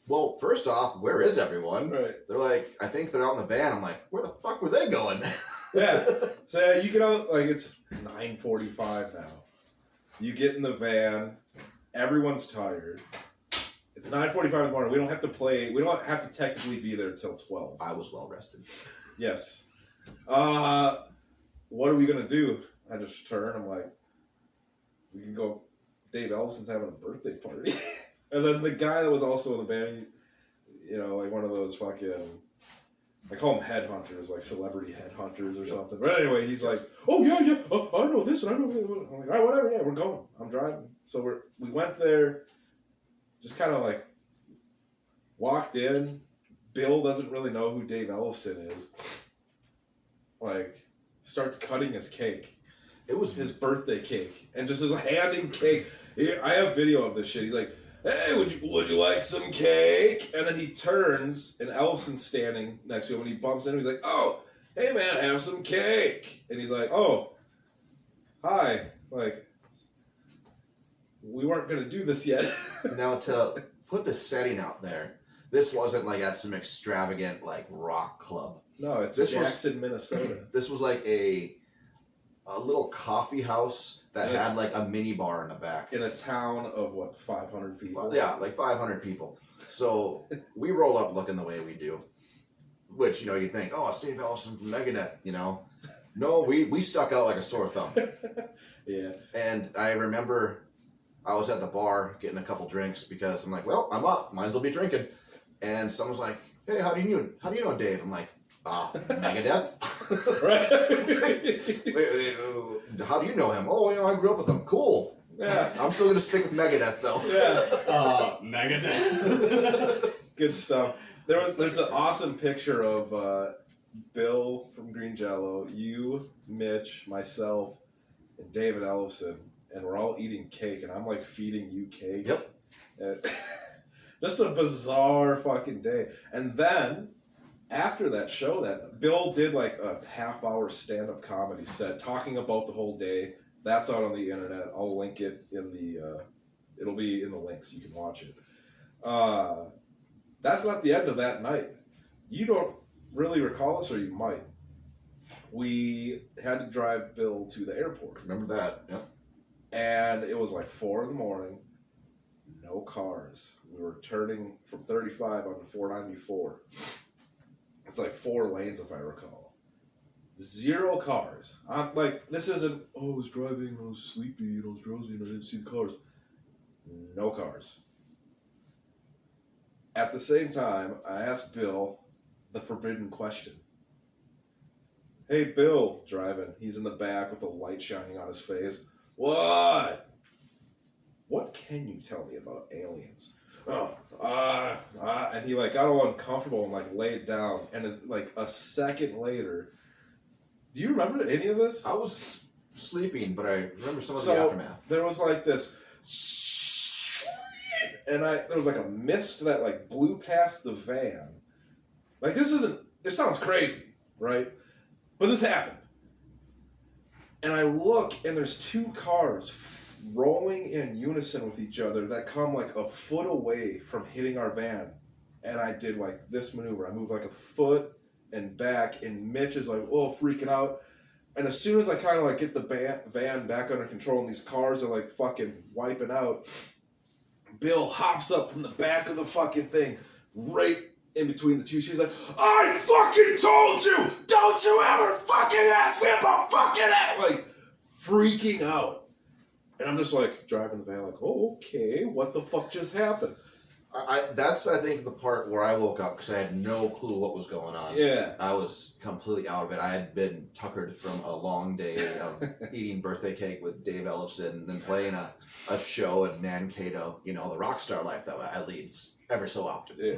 Well, first off, where is everyone? Right. They're like, I think they're out in the van. I'm like, where the fuck were they going? Yeah. So you get out, like, it's 9:45 now. You get in the van. Everyone's tired. It's 9:45 in the morning. We don't have to play. We don't have to technically be there till 12. I was well rested. Yes. What are we going to do? I just turn. I'm like, we can go. Dave Ellison's having a birthday party. And then the guy that was also in the band, like one of those fucking, I call them headhunters, like celebrity headhunters or something. But anyway, he's like, oh, yeah, I know this, and I know that. I'm like, all right, whatever, yeah, we're going. I'm driving. So we went there, just kind of like walked in. Bill doesn't really know who Dave Ellison is. Like, starts cutting his cake. It was his birthday cake. And just is handing cake. I have video of this shit. He's like, hey, would you like some cake? And then he turns, and Ellison's standing next to him, and he bumps into him. He's like, oh, hey, man, have some cake. And he's like, oh, hi. Like, we weren't going to do this yet. Now, to put the setting out there, this wasn't like at some extravagant, like, rock club. No, it's Jackson, Minnesota. This was like a little coffee house that had like a mini bar in the back. In a town of, 500 people? Yeah, like 500 people. So we roll up looking the way we do. Which, you think, oh, it's Dave Ellison from Megadeth, No, we stuck out like a sore thumb. Yeah. And I remember I was at the bar getting a couple drinks because I'm like, well, I'm up. Might as well be drinking. And someone's like, hey, how do you know Dave? I'm like, Megadeth? Right. How do you know him? Oh, I grew up with him. Cool. Yeah. I'm still going to stick with Megadeth, though. Yeah. Megadeth. Good stuff. There's an awesome picture of Bill from Green Jello, you, Mitch, myself, and David Ellison, and we're all eating cake, and I'm like feeding you cake. Yep. And just a bizarre fucking day. And then, after that show, that Bill did like a half-hour stand-up comedy set talking about the whole day. That's out on the internet. I'll link it in the. It'll be in the links. You can watch it. That's not the end of that night. You don't really recall this, or you might. We had to drive Bill to the airport. Remember that? Yep. And it was like 4 in the morning. No cars. We were turning from 35 onto 494. It's like 4 lanes, if I recall. 0 cars. I'm like, this isn't, oh, I was driving and I was sleepy and I was drowsy and I didn't see the cars. No cars. At the same time, I asked Bill the forbidden question. Hey, Bill, driving. He's in the back with the light shining on his face. What? What can you tell me about aliens? And he like got all uncomfortable and like laid down. And it's like a second later. Do you remember any of this? I was sleeping, but I remember some of the aftermath. There was like this, and there was like a mist that like blew past the van. Like this sounds crazy, right? But this happened. And I look, and there's 2 cars rolling in unison with each other that come like a foot away from hitting our van. And I did like this maneuver. I moved like a foot and back, and Mitch is like, oh, freaking out. And as soon as I kind of like get the van back under control and these cars are like fucking wiping out, Bill hops up from the back of the fucking thing, right in between the 2. She's like, I fucking told you! Don't you ever fucking ask me about fucking it! Like, freaking out. And I'm just like, driving the van like, oh, okay, what the fuck just happened? That's, I think, the part where I woke up because I had no clue what was going on. Yeah. I was completely out of it. I had been tuckered from a long day of eating birthday cake with Dave Ellison and then playing a show in Mankato, you know, the rock star life that I lead ever so often. Yeah.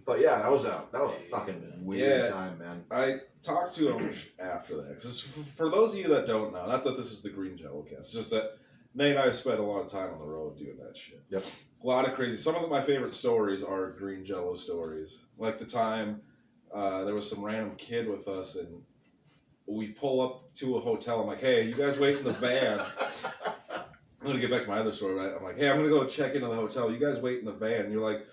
But yeah, that was a fucking weird time, man. I talked to him after that. Because for those of you that don't know, not that this is the Green Jello cast, it's just that Nate and I spent a lot of time on the road doing that shit. Yep. A lot of crazy. Some of my favorite stories are Green Jello stories. Like the time there was some random kid with us, and we pull up to a hotel. I'm like, hey, you guys wait in the van. I'm going to get back to my other story. Right? I'm like, hey, I'm going to go check into the hotel. You guys wait in the van. And you're like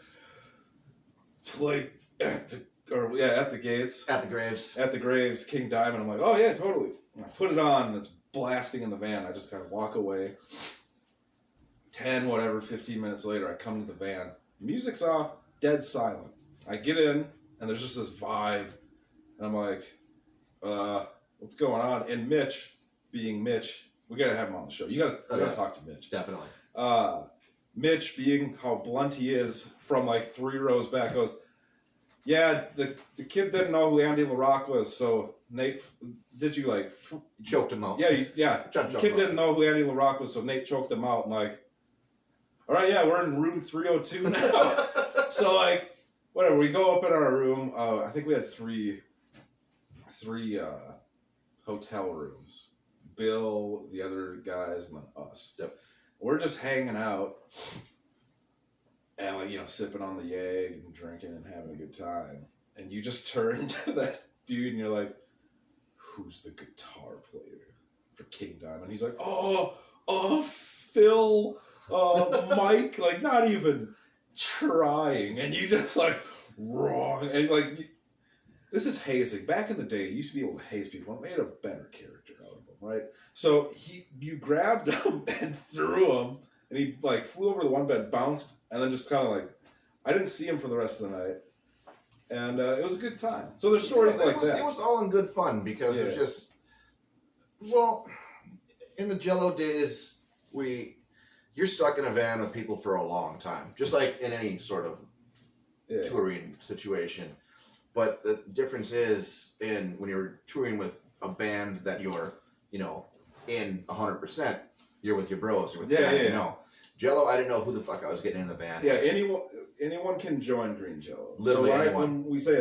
at the gates. At the graves. At the graves, King Diamond. I'm like, oh yeah, totally. And I put it on, and it's blasting in the van. I just kind of walk away. 15 minutes later, I come to the van. Music's off, dead silent. I get in, and there's just this vibe. And I'm like, what's going on? And Mitch, being Mitch, we gotta have him on the show. You gotta talk to Mitch. Definitely. Mitch, being how blunt he is, from like 3 rows back, goes, yeah, the kid didn't know who Andy LaRocque was, so Nate, did you like... Choked him out. Yeah. The kid didn't know who Andy LaRocque was, so Nate choked him out. I'm like, all right, yeah, we're in room 302 now. So, like, whatever, we go up in our room. I think we had three hotel rooms. Bill, the other guys, and then us. Yep. We're just hanging out and, like, you know, sipping on the egg and drinking and having a good time. And you just turn to that dude and you're like, who's the guitar player for King Diamond? He's like, Phil, Mike, like, not even trying. And you just like, wrong. And like, this is hazing. Back in the day, you used to be able to haze people and made a better character out of them, right? So you grabbed him and threw him, and he like flew over the one bed, bounced, and then just kind of like, I didn't see him for the rest of the night. And it was a good time. So there's stories like that. It was all in good fun because it was just, well, in the Jello days, you're stuck in a van with people for a long time, just like in any sort of touring situation. But the difference is when you're touring with a band that you're, you know, in 100%, you're with your bros, you're with the band, you know. Jello, I didn't know who the fuck I was getting in the van. Yeah, anyone can join Green Jello. Literally so anyone. When we say